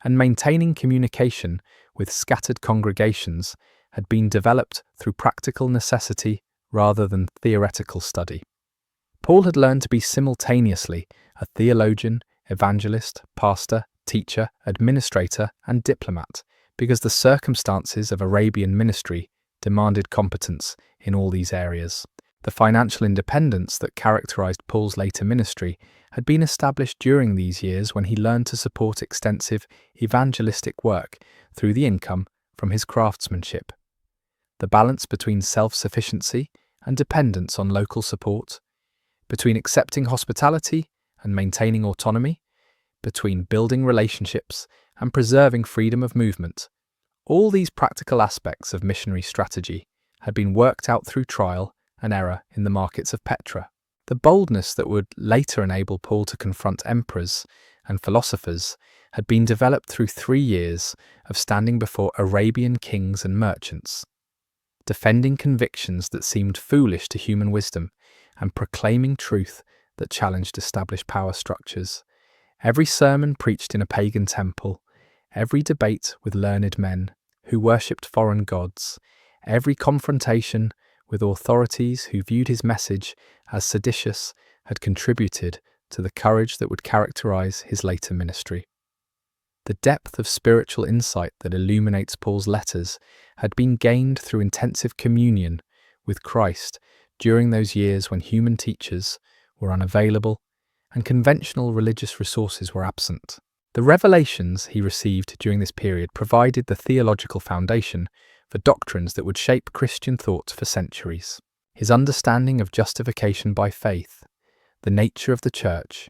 and maintaining communication with scattered congregations had been developed through practical necessity rather than theoretical study. Paul had learned to be simultaneously a theologian, evangelist, pastor, teacher, administrator, and diplomat, because the circumstances of Arabian ministry demanded competence in all these areas. The financial independence that characterized Paul's later ministry had been established during these years when he learned to support extensive evangelistic work through the income from his craftsmanship. The balance between self-sufficiency and dependence on local support, between accepting hospitality and maintaining autonomy, between building relationships and preserving freedom of movement, all these practical aspects of missionary strategy had been worked out through trial and error in the markets of Petra. The boldness that would later enable Paul to confront emperors and philosophers had been developed through 3 years of standing before Arabian kings and merchants, defending convictions that seemed foolish to human wisdom and proclaiming truth that challenged established power structures. Every sermon preached in a pagan temple, every debate with learned men who worshipped foreign gods, every confrontation with authorities who viewed his message as seditious had contributed to the courage that would characterize his later ministry. The depth of spiritual insight that illuminates Paul's letters had been gained through intensive communion with Christ during those years when human teachers were unavailable and conventional religious resources were absent. The revelations he received during this period provided the theological foundation for doctrines that would shape Christian thought for centuries. His understanding of justification by faith, the nature of the church,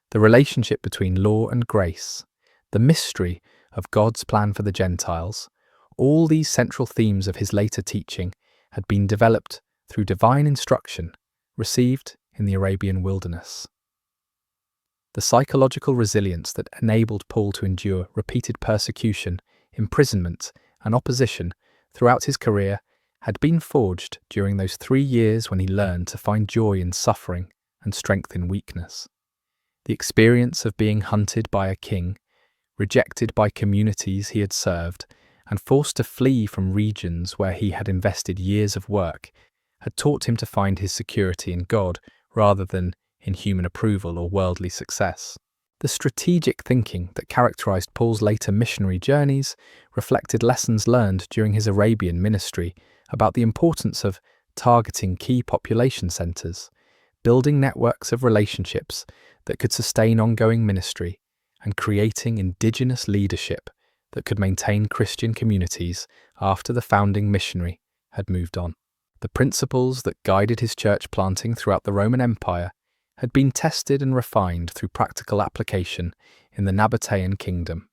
the relationship between law and grace, the mystery of God's plan for the Gentiles, all these central themes of his later teaching had been developed through divine instruction received in the Arabian wilderness. The psychological resilience that enabled Paul to endure repeated persecution, imprisonment, and opposition throughout his career had been forged during those 3 years when he learned to find joy in suffering and strength in weakness. The experience of being hunted by a king, rejected by communities he had served, and forced to flee from regions where he had invested years of work had taught him to find his security in God rather than in human approval or worldly success. The strategic thinking that characterized Paul's later missionary journeys reflected lessons learned during his Arabian ministry about the importance of targeting key population centers, building networks of relationships that could sustain ongoing ministry, and creating indigenous leadership that could maintain Christian communities after the founding missionary had moved on. The principles that guided his church planting throughout the Roman Empire had been tested and refined through practical application in the Nabataean Kingdom.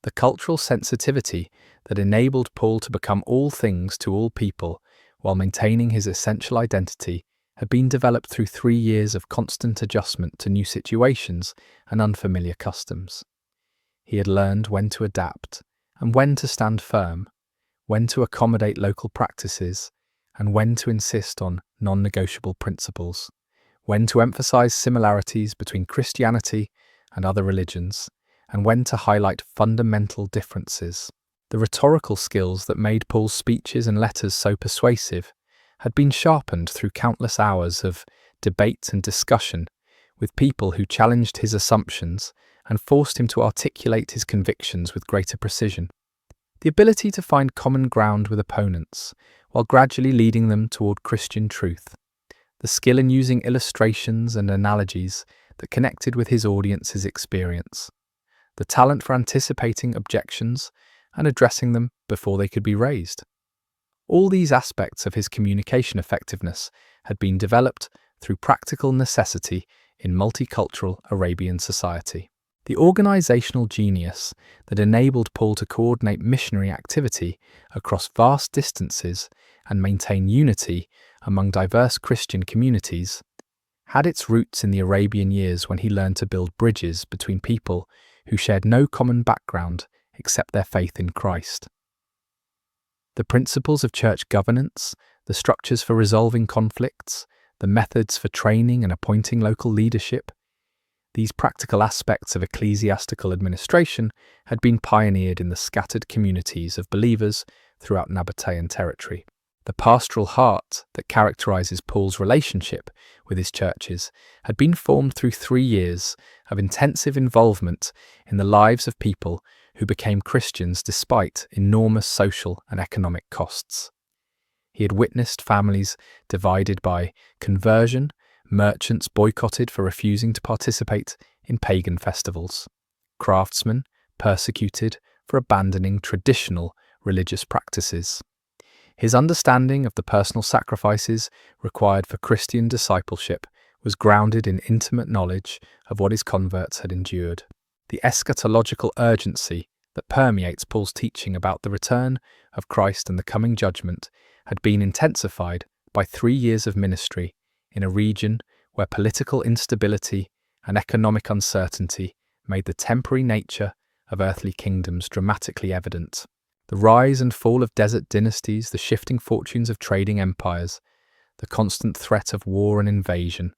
The cultural sensitivity that enabled Paul to become all things to all people while maintaining his essential identity had been developed through 3 years of constant adjustment to new situations and unfamiliar customs. He had learned when to adapt and when to stand firm, when to accommodate local practices, and when to insist on non-negotiable principles, when to emphasize similarities between Christianity and other religions, and when to highlight fundamental differences. The rhetorical skills that made Paul's speeches and letters so persuasive had been sharpened through countless hours of debate and discussion with people who challenged his assumptions and forced him to articulate his convictions with greater precision. The ability to find common ground with opponents while gradually leading them toward Christian truth. The skill in using illustrations and analogies that connected with his audience's experience. The talent for anticipating objections and addressing them before they could be raised. All these aspects of his communication effectiveness had been developed through practical necessity in multicultural Arabian society. The organizational genius that enabled Paul to coordinate missionary activity across vast distances and maintain unity among diverse Christian communities had its roots in the Arabian years when he learned to build bridges between people who shared no common background except their faith in Christ. The principles of church governance, the structures for resolving conflicts, the methods for training and appointing local leadership, these practical aspects of ecclesiastical administration had been pioneered in the scattered communities of believers throughout Nabataean territory. The pastoral heart that characterizes Paul's relationship with his churches had been formed through 3 years of intensive involvement in the lives of people who became Christians despite enormous social and economic costs. He had witnessed families divided by conversion, merchants boycotted for refusing to participate in pagan festivals, craftsmen persecuted for abandoning traditional religious practices. His understanding of the personal sacrifices required for Christian discipleship was grounded in intimate knowledge of what his converts had endured. The eschatological urgency that permeates Paul's teaching about the return of Christ and the coming judgment had been intensified by 3 years of ministry in a region where political instability and economic uncertainty made the temporary nature of earthly kingdoms dramatically evident. The rise and fall of desert dynasties, the shifting fortunes of trading empires, the constant threat of war and invasion,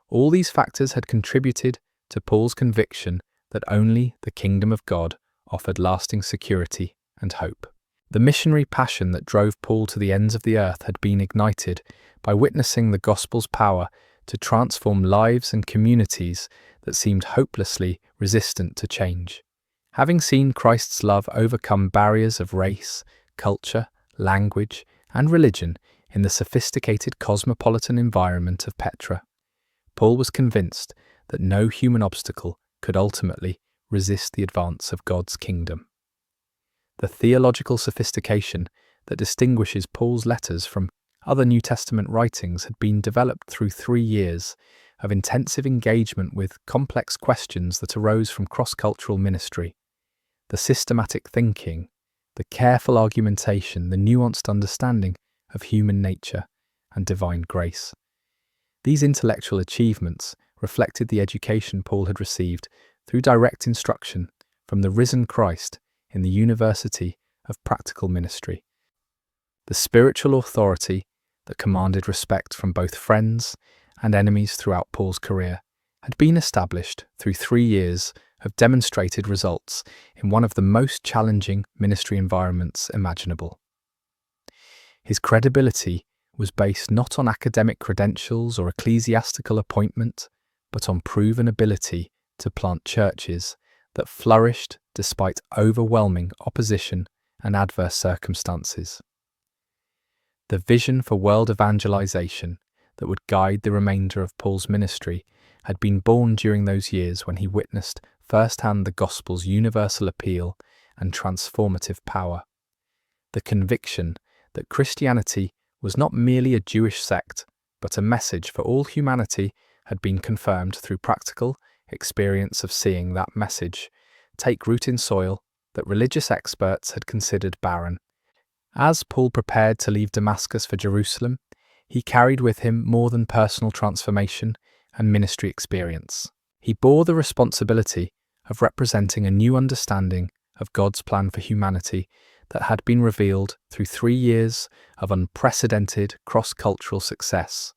all these factors had contributed to Paul's conviction that only the kingdom of God offered lasting security and hope. The missionary passion that drove Paul to the ends of the earth had been ignited by witnessing the gospel's power to transform lives and communities that seemed hopelessly resistant to change. Having seen Christ's love overcome barriers of race, culture, language, and religion in the sophisticated cosmopolitan environment of Petra, Paul was convinced that no human obstacle could ultimately resist the advance of God's kingdom. The theological sophistication that distinguishes Paul's letters from other New Testament writings had been developed through 3 years of intensive engagement with complex questions that arose from cross-cultural ministry. The systematic thinking, the careful argumentation, the nuanced understanding of human nature and divine grace. These intellectual achievements reflected the education Paul had received through direct instruction from the risen Christ in the University of Practical Ministry. The spiritual authority that commanded respect from both friends and enemies throughout Paul's career had been established through 3 years of demonstrated results in one of the most challenging ministry environments imaginable. His credibility was based not on academic credentials or ecclesiastical appointment, but on proven ability to plant churches that flourished despite overwhelming opposition and adverse circumstances. The vision for world evangelization that would guide the remainder of Paul's ministry had been born during those years when he witnessed firsthand the gospel's universal appeal and transformative power. The conviction that Christianity was not merely a Jewish sect, but a message for all humanity had been confirmed through practical experience of seeing that message take root in soil that religious experts had considered barren. As Paul prepared to leave Damascus for Jerusalem, he carried with him more than personal transformation and ministry experience. He bore the responsibility of representing a new understanding of God's plan for humanity that had been revealed through 3 years of unprecedented cross-cultural success.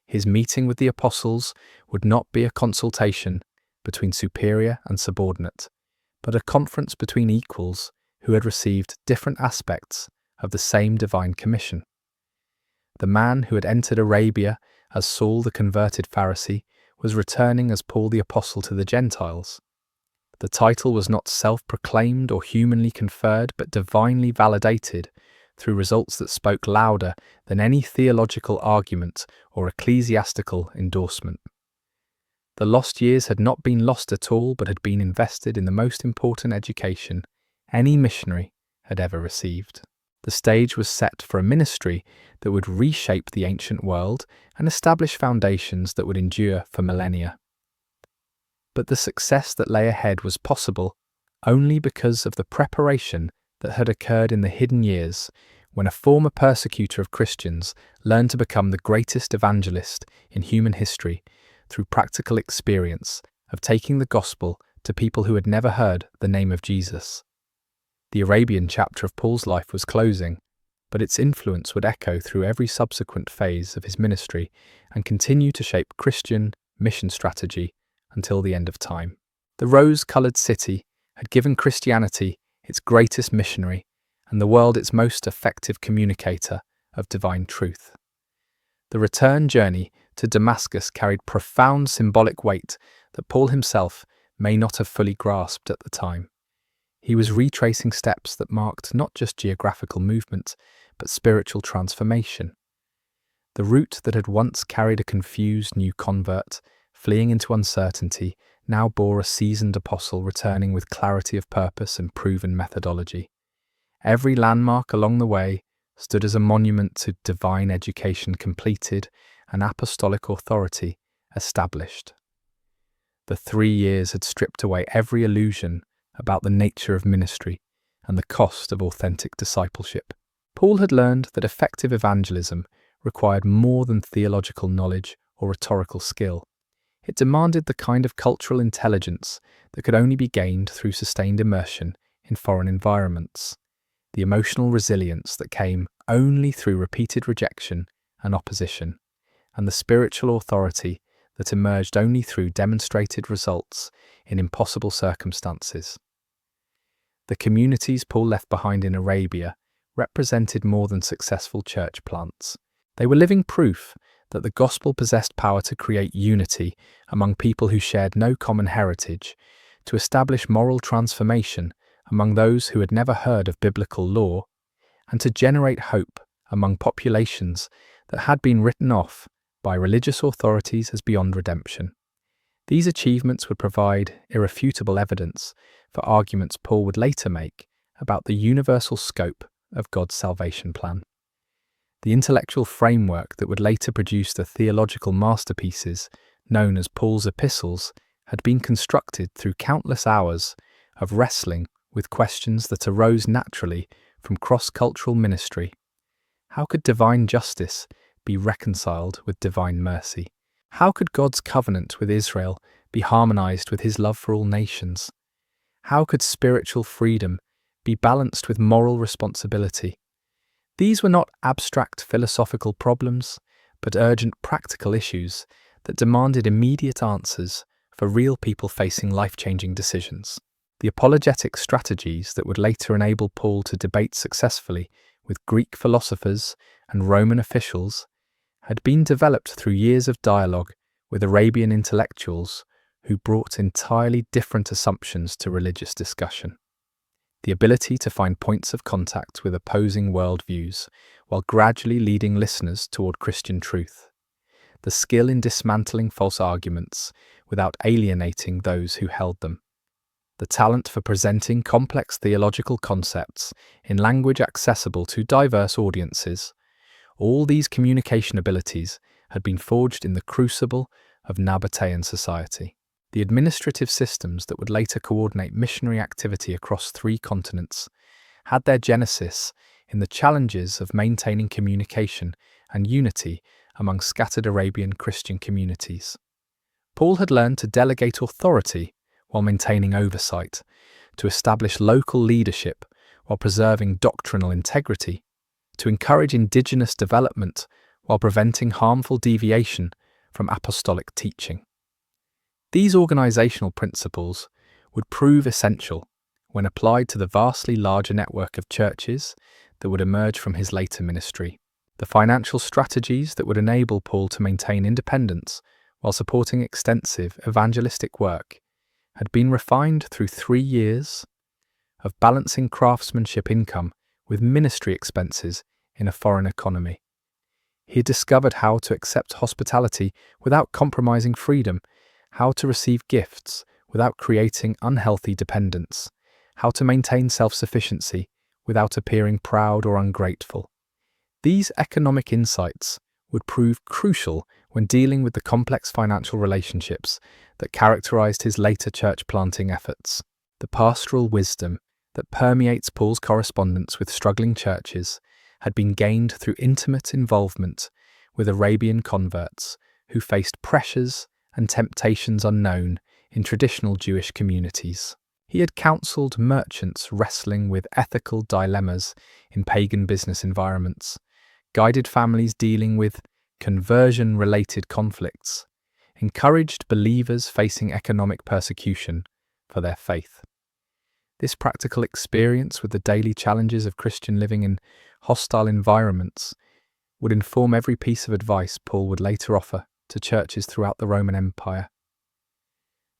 His meeting with the apostles would not be a consultation between superior and subordinate, but a conference between equals who had received different aspects of the same divine commission. The man who had entered Arabia as Saul the converted Pharisee was returning as Paul the Apostle to the Gentiles. The title was not self-proclaimed or humanly conferred, but divinely validated through results that spoke louder than any theological argument or ecclesiastical endorsement. The lost years had not been lost at all, but had been invested in the most important education any missionary had ever received. The stage was set for a ministry that would reshape the ancient world and establish foundations that would endure for millennia. But the success that lay ahead was possible only because of the preparation that had occurred in the hidden years when a former persecutor of Christians learned to become the greatest evangelist in human history through practical experience of taking the gospel to people who had never heard the name of Jesus. The Arabian chapter of Paul's life was closing, but its influence would echo through every subsequent phase of his ministry and continue to shape Christian mission strategy until the end of time. The rose-coloured city had given Christianity its greatest missionary and the world its most effective communicator of divine truth. The return journey to Damascus carried profound symbolic weight that Paul himself may not have fully grasped at the time. He was retracing steps that marked not just geographical movement, but spiritual transformation. The route that had once carried a confused new convert, fleeing into uncertainty, now bore a seasoned apostle returning with clarity of purpose and proven methodology. Every landmark along the way stood as a monument to divine education completed and apostolic authority established. The 3 years had stripped away every illusion about the nature of ministry and the cost of authentic discipleship. Paul had learned that effective evangelism required more than theological knowledge or rhetorical skill. It demanded the kind of cultural intelligence that could only be gained through sustained immersion in foreign environments, the emotional resilience that came only through repeated rejection and opposition, and the spiritual authority that emerged only through demonstrated results in impossible circumstances. The communities Paul left behind in Arabia represented more than successful church plants. They were living proof that the gospel possessed power to create unity among people who shared no common heritage, to establish moral transformation among those who had never heard of biblical law, and to generate hope among populations that had been written off by religious authorities as beyond redemption. These achievements would provide irrefutable evidence for arguments Paul would later make about the universal scope of God's salvation plan. The intellectual framework that would later produce the theological masterpieces known as Paul's epistles had been constructed through countless hours of wrestling with questions that arose naturally from cross-cultural ministry. How could divine justice be reconciled with divine mercy? How could God's covenant with Israel be harmonized with his love for all nations? How could spiritual freedom be balanced with moral responsibility? These were not abstract philosophical problems, but urgent practical issues that demanded immediate answers for real people facing life-changing decisions. The apologetic strategies that would later enable Paul to debate successfully with Greek philosophers and Roman officials had been developed through years of dialogue with Arabian intellectuals who brought entirely different assumptions to religious discussion. The ability to find points of contact with opposing worldviews while gradually leading listeners toward Christian truth. The skill in dismantling false arguments without alienating those who held them. The talent for presenting complex theological concepts in language accessible to diverse audiences. All these communication abilities had been forged in the crucible of Nabataean society. The administrative systems that would later coordinate missionary activity across 3 continents had their genesis in the challenges of maintaining communication and unity among scattered Arabian Christian communities. Paul had learned to delegate authority while maintaining oversight, to establish local leadership while preserving doctrinal integrity, to encourage indigenous development while preventing harmful deviation from apostolic teaching. These organizational principles would prove essential when applied to the vastly larger network of churches that would emerge from his later ministry. The financial strategies that would enable Paul to maintain independence while supporting extensive evangelistic work had been refined through 3 years of balancing craftsmanship income with ministry expenses in a foreign economy. He had discovered how to accept hospitality without compromising freedom, how to receive gifts without creating unhealthy dependence, how to maintain self-sufficiency without appearing proud or ungrateful. These economic insights would prove crucial when dealing with the complex financial relationships that characterized his later church planting efforts. The pastoral wisdom that permeates Paul's correspondence with struggling churches had been gained through intimate involvement with Arabian converts who faced pressures and temptations unknown in traditional Jewish communities. He had counseled merchants wrestling with ethical dilemmas in pagan business environments, guided families dealing with conversion-related conflicts, encouraged believers facing economic persecution for their faith. This practical experience with the daily challenges of Christian living in hostile environments would inform every piece of advice Paul would later offer to churches throughout the Roman Empire.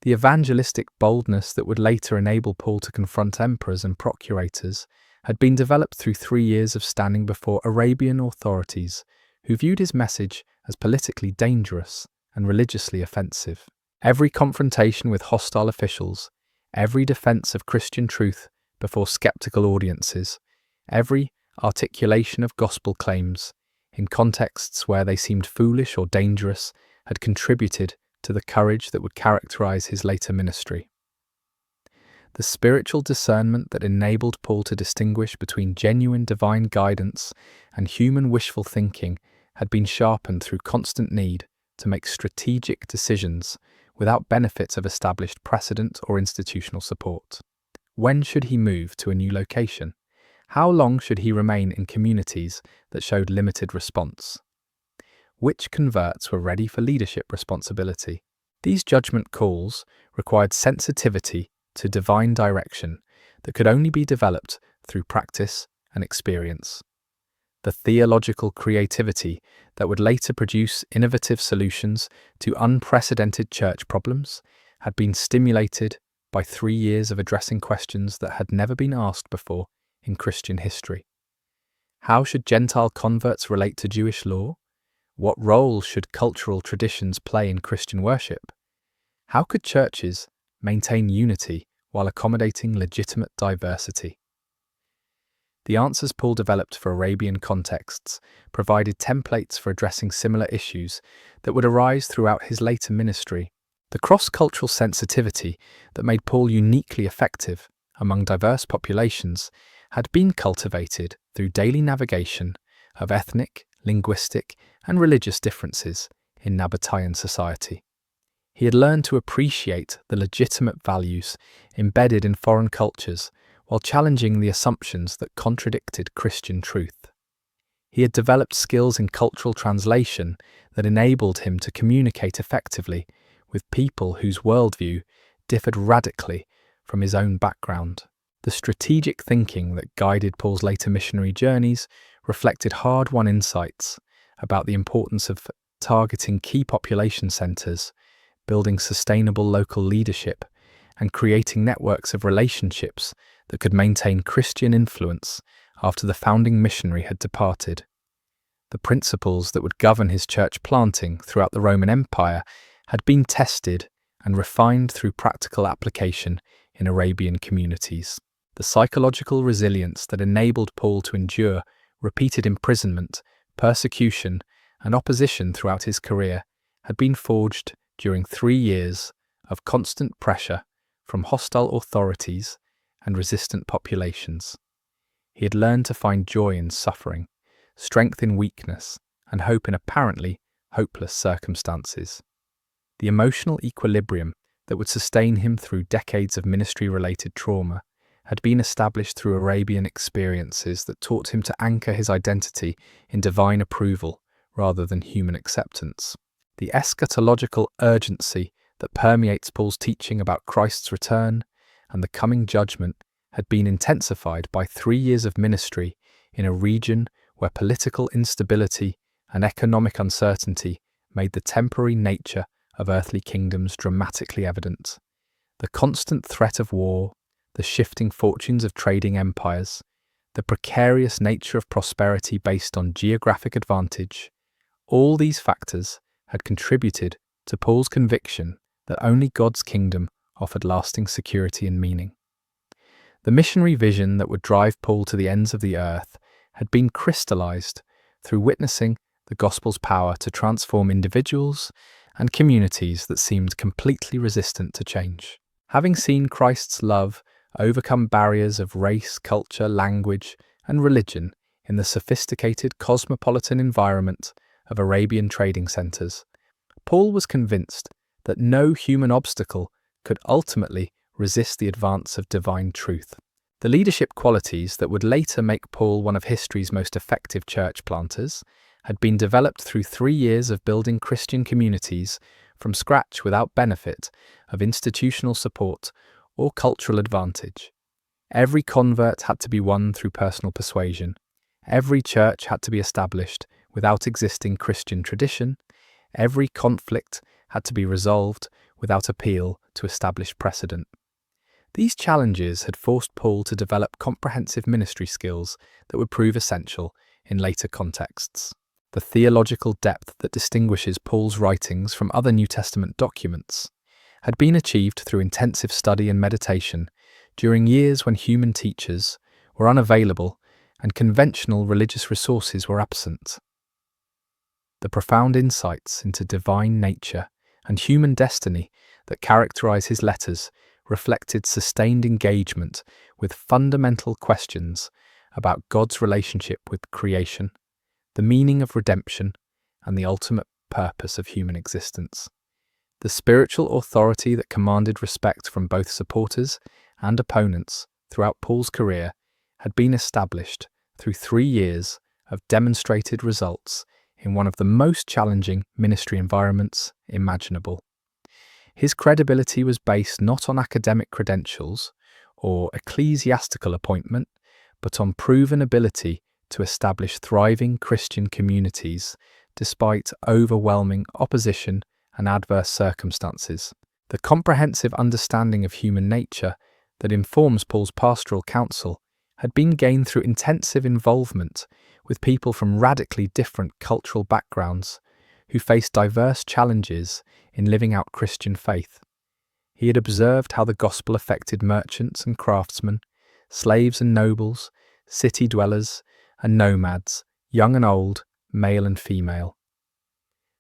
The evangelistic boldness that would later enable Paul to confront emperors and procurators had been developed through 3 years of standing before Arabian authorities who viewed his message as politically dangerous and religiously offensive. Every confrontation with hostile officials, every defense of Christian truth before skeptical audiences, every articulation of gospel claims in contexts where they seemed foolish or dangerous had contributed to the courage that would characterize his later ministry. The spiritual discernment that enabled Paul to distinguish between genuine divine guidance and human wishful thinking had been sharpened through constant need to make strategic decisions without benefits of established precedent or institutional support. When should he move to a new location? How long should he remain in communities that showed limited response? Which converts were ready for leadership responsibility? These judgment calls required sensitivity to divine direction that could only be developed through practice and experience. The theological creativity that would later produce innovative solutions to unprecedented church problems had been stimulated by 3 years of addressing questions that had never been asked before in Christian history. How should Gentile converts relate to Jewish law? What role should cultural traditions play in Christian worship? How could churches maintain unity while accommodating legitimate diversity? The answers Paul developed for Arabian contexts provided templates for addressing similar issues that would arise throughout his later ministry. The cross-cultural sensitivity that made Paul uniquely effective among diverse populations had been cultivated through daily navigation of ethnic, linguistic, and religious differences in Nabataean society. He had learned to appreciate the legitimate values embedded in foreign cultures while challenging the assumptions that contradicted Christian truth. He had developed skills in cultural translation that enabled him to communicate effectively with people whose worldview differed radically from his own background. The strategic thinking that guided Paul's later missionary journeys reflected hard-won insights about the importance of targeting key population centers, building sustainable local leadership, and creating networks of relationships that could maintain Christian influence after the founding missionary had departed. The principles that would govern his church planting throughout the Roman Empire had been tested and refined through practical application in Arabian communities. The psychological resilience that enabled Paul to endure repeated imprisonment, persecution, and opposition throughout his career had been forged during 3 years of constant pressure from hostile authorities and resistant populations. He had learned to find joy in suffering, strength in weakness, and hope in apparently hopeless circumstances. The emotional equilibrium that would sustain him through decades of ministry-related trauma had been established through Arabian experiences that taught him to anchor his identity in divine approval rather than human acceptance. The eschatological urgency that permeates Paul's teaching about Christ's return and the coming judgment had been intensified by 3 years of ministry in a region where political instability and economic uncertainty made the temporary nature of earthly kingdoms dramatically evident. The constant threat of war, the shifting fortunes of trading empires, the precarious nature of prosperity based on geographic advantage, all these factors had contributed to Paul's conviction that only God's kingdom offered lasting security and meaning. The missionary vision that would drive Paul to the ends of the earth had been crystallized through witnessing the gospel's power to transform individuals and communities that seemed completely resistant to change. Having seen Christ's love overcome barriers of race, culture, language, and religion in the sophisticated cosmopolitan environment of Arabian trading centers, Paul was convinced that no human obstacle could ultimately resist the advance of divine truth. The leadership qualities that would later make Paul one of history's most effective church planters had been developed through 3 years of building Christian communities from scratch without benefit of institutional support or cultural advantage. Every convert had to be won through personal persuasion. Every church had to be established without existing Christian tradition. Every conflict had to be resolved without appeal to established precedent. These challenges had forced Paul to develop comprehensive ministry skills that would prove essential in later contexts. The theological depth that distinguishes Paul's writings from other New Testament documents had been achieved through intensive study and meditation during years when human teachers were unavailable and conventional religious resources were absent. The profound insights into divine nature and human destiny that characterize his letters reflected sustained engagement with fundamental questions about God's relationship with creation, the meaning of redemption, and the ultimate purpose of human existence. The spiritual authority that commanded respect from both supporters and opponents throughout Paul's career had been established through 3 years of demonstrated results in one of the most challenging ministry environments imaginable. His credibility was based not on academic credentials or ecclesiastical appointment, but on proven ability to establish thriving Christian communities despite overwhelming opposition and adverse circumstances. The comprehensive understanding of human nature that informs Paul's pastoral counsel had been gained through intensive involvement with people from radically different cultural backgrounds who faced diverse challenges in living out Christian faith. He had observed how the gospel affected merchants and craftsmen, slaves and nobles, city dwellers and nomads, young and old, male and female.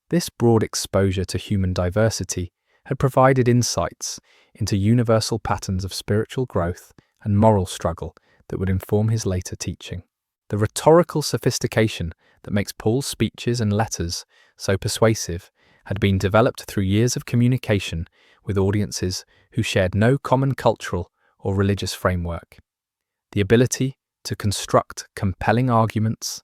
This broad exposure to human diversity had provided insights into universal patterns of spiritual growth and moral struggle that would inform his later teaching. The rhetorical sophistication that makes Paul's speeches and letters so persuasive had been developed through years of communication with audiences who shared no common cultural or religious framework. The ability to construct compelling arguments,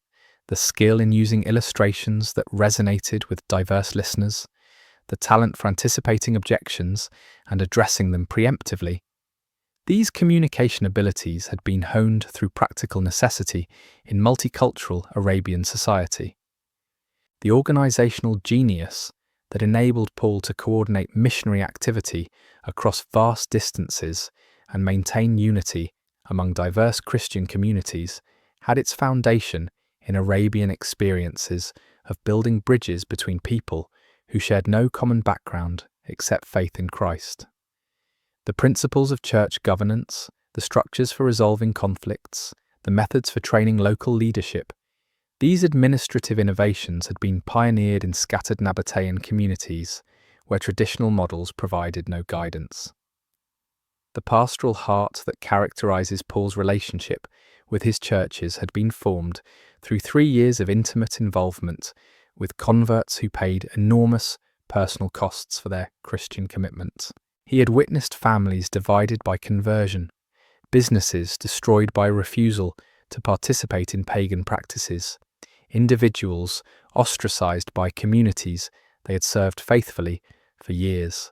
the skill in using illustrations that resonated with diverse listeners, the talent for anticipating objections and addressing them preemptively. These communication abilities had been honed through practical necessity in multicultural Arabian society. The organizational genius that enabled Paul to coordinate missionary activity across vast distances and maintain unity among diverse Christian communities had its foundation in Arabian experiences of building bridges between people who shared no common background except faith in Christ. The principles of church governance, the structures for resolving conflicts, the methods for training local leadership, these administrative innovations had been pioneered in scattered Nabataean communities where traditional models provided no guidance. The pastoral heart that characterizes Paul's relationship with his churches had been formed through 3 years of intimate involvement with converts who paid enormous personal costs for their Christian commitment. He had witnessed families divided by conversion, businesses destroyed by refusal to participate in pagan practices, individuals ostracized by communities they had served faithfully for years.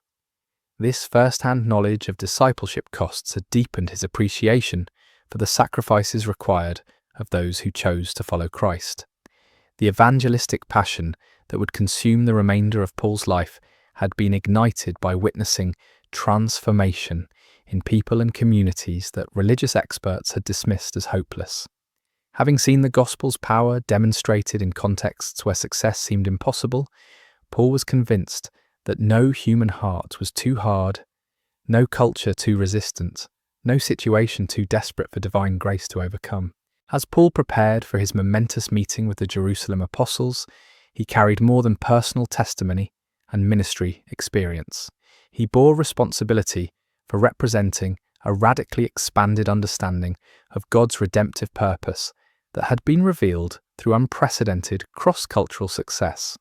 This first-hand knowledge of discipleship costs had deepened his appreciation for the sacrifices required of those who chose to follow Christ. The evangelistic passion that would consume the remainder of Paul's life had been ignited by witnessing transformation in people and communities that religious experts had dismissed as hopeless. Having seen the gospel's power demonstrated in contexts where success seemed impossible, Paul was convinced that no human heart was too hard, no culture too resistant, no situation too desperate for divine grace to overcome. As Paul prepared for his momentous meeting with the Jerusalem apostles, he carried more than personal testimony and ministry experience. He bore responsibility for representing a radically expanded understanding of God's redemptive purpose that had been revealed through unprecedented cross-cultural success.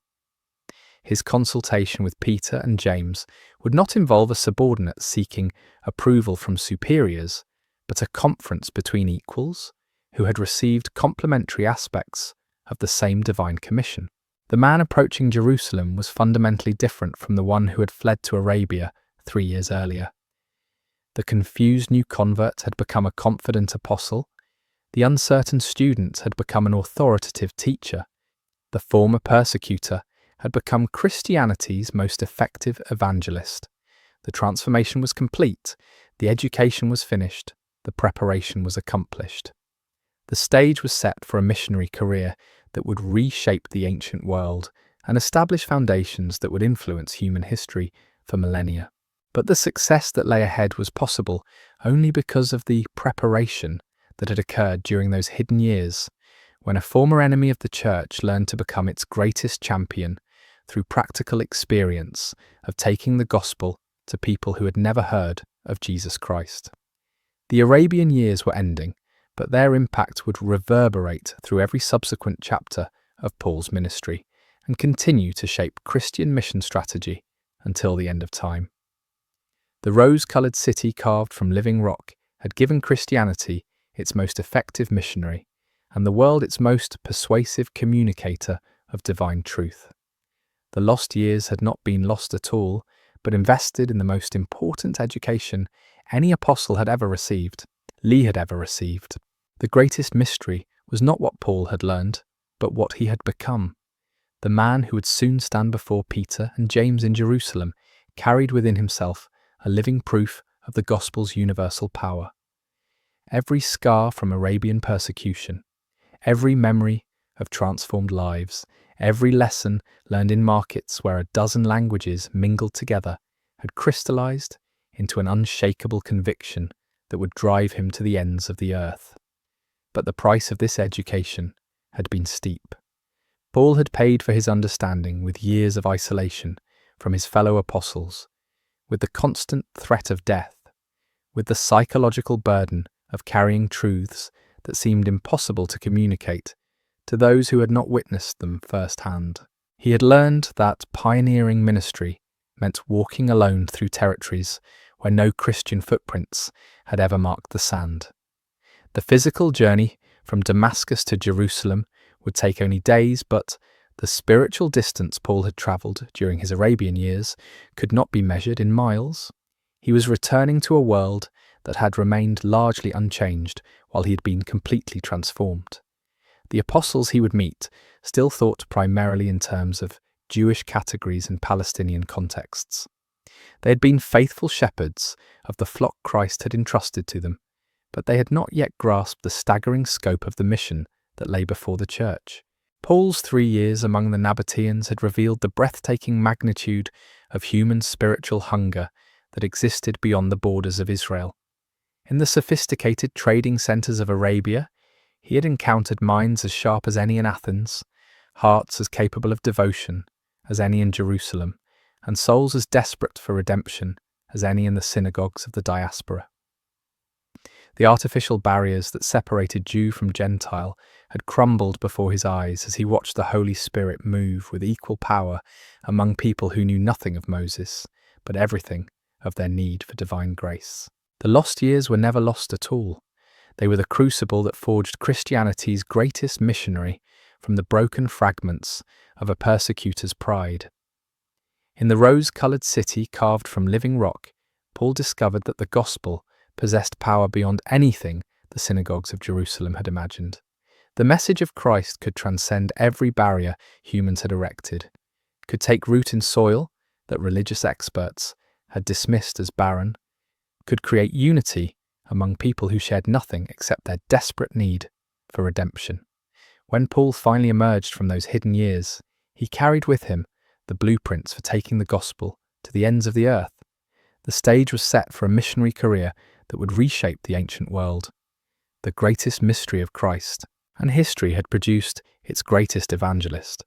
His consultation with Peter and James would not involve a subordinate seeking approval from superiors, but a conference between equals who had received complementary aspects of the same divine commission. The man approaching Jerusalem was fundamentally different from the one who had fled to Arabia 3 years earlier. The confused new convert had become a confident apostle. The uncertain student had become an authoritative teacher. The former persecutor had become Christianity's most effective evangelist. The transformation was complete. The education was finished, the preparation was accomplished. The stage was set for a missionary career that would reshape the ancient world and establish foundations that would influence human history for millennia. But the success that lay ahead was possible only because of the preparation that had occurred during those hidden years, when a former enemy of the church learned to become its greatest champion through practical experience of taking the gospel to people who had never heard of Jesus Christ. The Arabian years were ending, but their impact would reverberate through every subsequent chapter of Paul's ministry and continue to shape Christian mission strategy until the end of time. The rose-coloured city carved from living rock had given Christianity its most effective missionary and the world its most persuasive communicator of divine truth. The lost years had not been lost at all, but invested in the most important education any apostle had ever received, Lee had ever received. The greatest mystery was not what Paul had learned, but what he had become. The man who would soon stand before Peter and James in Jerusalem carried within himself a living proof of the gospel's universal power. Every scar from Arabian persecution, every memory of transformed lives, every lesson learned in markets where a dozen languages mingled together had crystallized into an unshakable conviction that would drive him to the ends of the earth. But the price of this education had been steep. Paul had paid for his understanding with years of isolation from his fellow apostles, with the constant threat of death, with the psychological burden of carrying truths that seemed impossible to communicate to those who had not witnessed them firsthand. He had learned that pioneering ministry meant walking alone through territories where no Christian footprints had ever marked the sand. The physical journey from Damascus to Jerusalem would take only days, but the spiritual distance Paul had travelled during his Arabian years could not be measured in miles. He was returning to a world that had remained largely unchanged while he had been completely transformed. The apostles he would meet still thought primarily in terms of Jewish categories and Palestinian contexts. They had been faithful shepherds of the flock Christ had entrusted to them, but they had not yet grasped the staggering scope of the mission that lay before the church. Paul's 3 years among the Nabataeans had revealed the breathtaking magnitude of human spiritual hunger that existed beyond the borders of Israel. In the sophisticated trading centres of Arabia, he had encountered minds as sharp as any in Athens, hearts as capable of devotion as any in Jerusalem, and souls as desperate for redemption as any in the synagogues of the diaspora. The artificial barriers that separated Jew from Gentile had crumbled before his eyes as he watched the Holy Spirit move with equal power among people who knew nothing of Moses, but everything of their need for divine grace. The lost years were never lost at all. They were the crucible that forged Christianity's greatest missionary from the broken fragments of a persecutor's pride. In the rose-coloured city carved from living rock, Paul discovered that the gospel possessed power beyond anything the synagogues of Jerusalem had imagined. The message of Christ could transcend every barrier humans had erected, could take root in soil that religious experts had dismissed as barren, could create unity among people who shared nothing except their desperate need for redemption. When Paul finally emerged from those hidden years, he carried with him the blueprints for taking the gospel to the ends of the earth. The stage was set for a missionary career that would reshape the ancient world. The greatest mystery of Christ, and history had produced its greatest evangelist.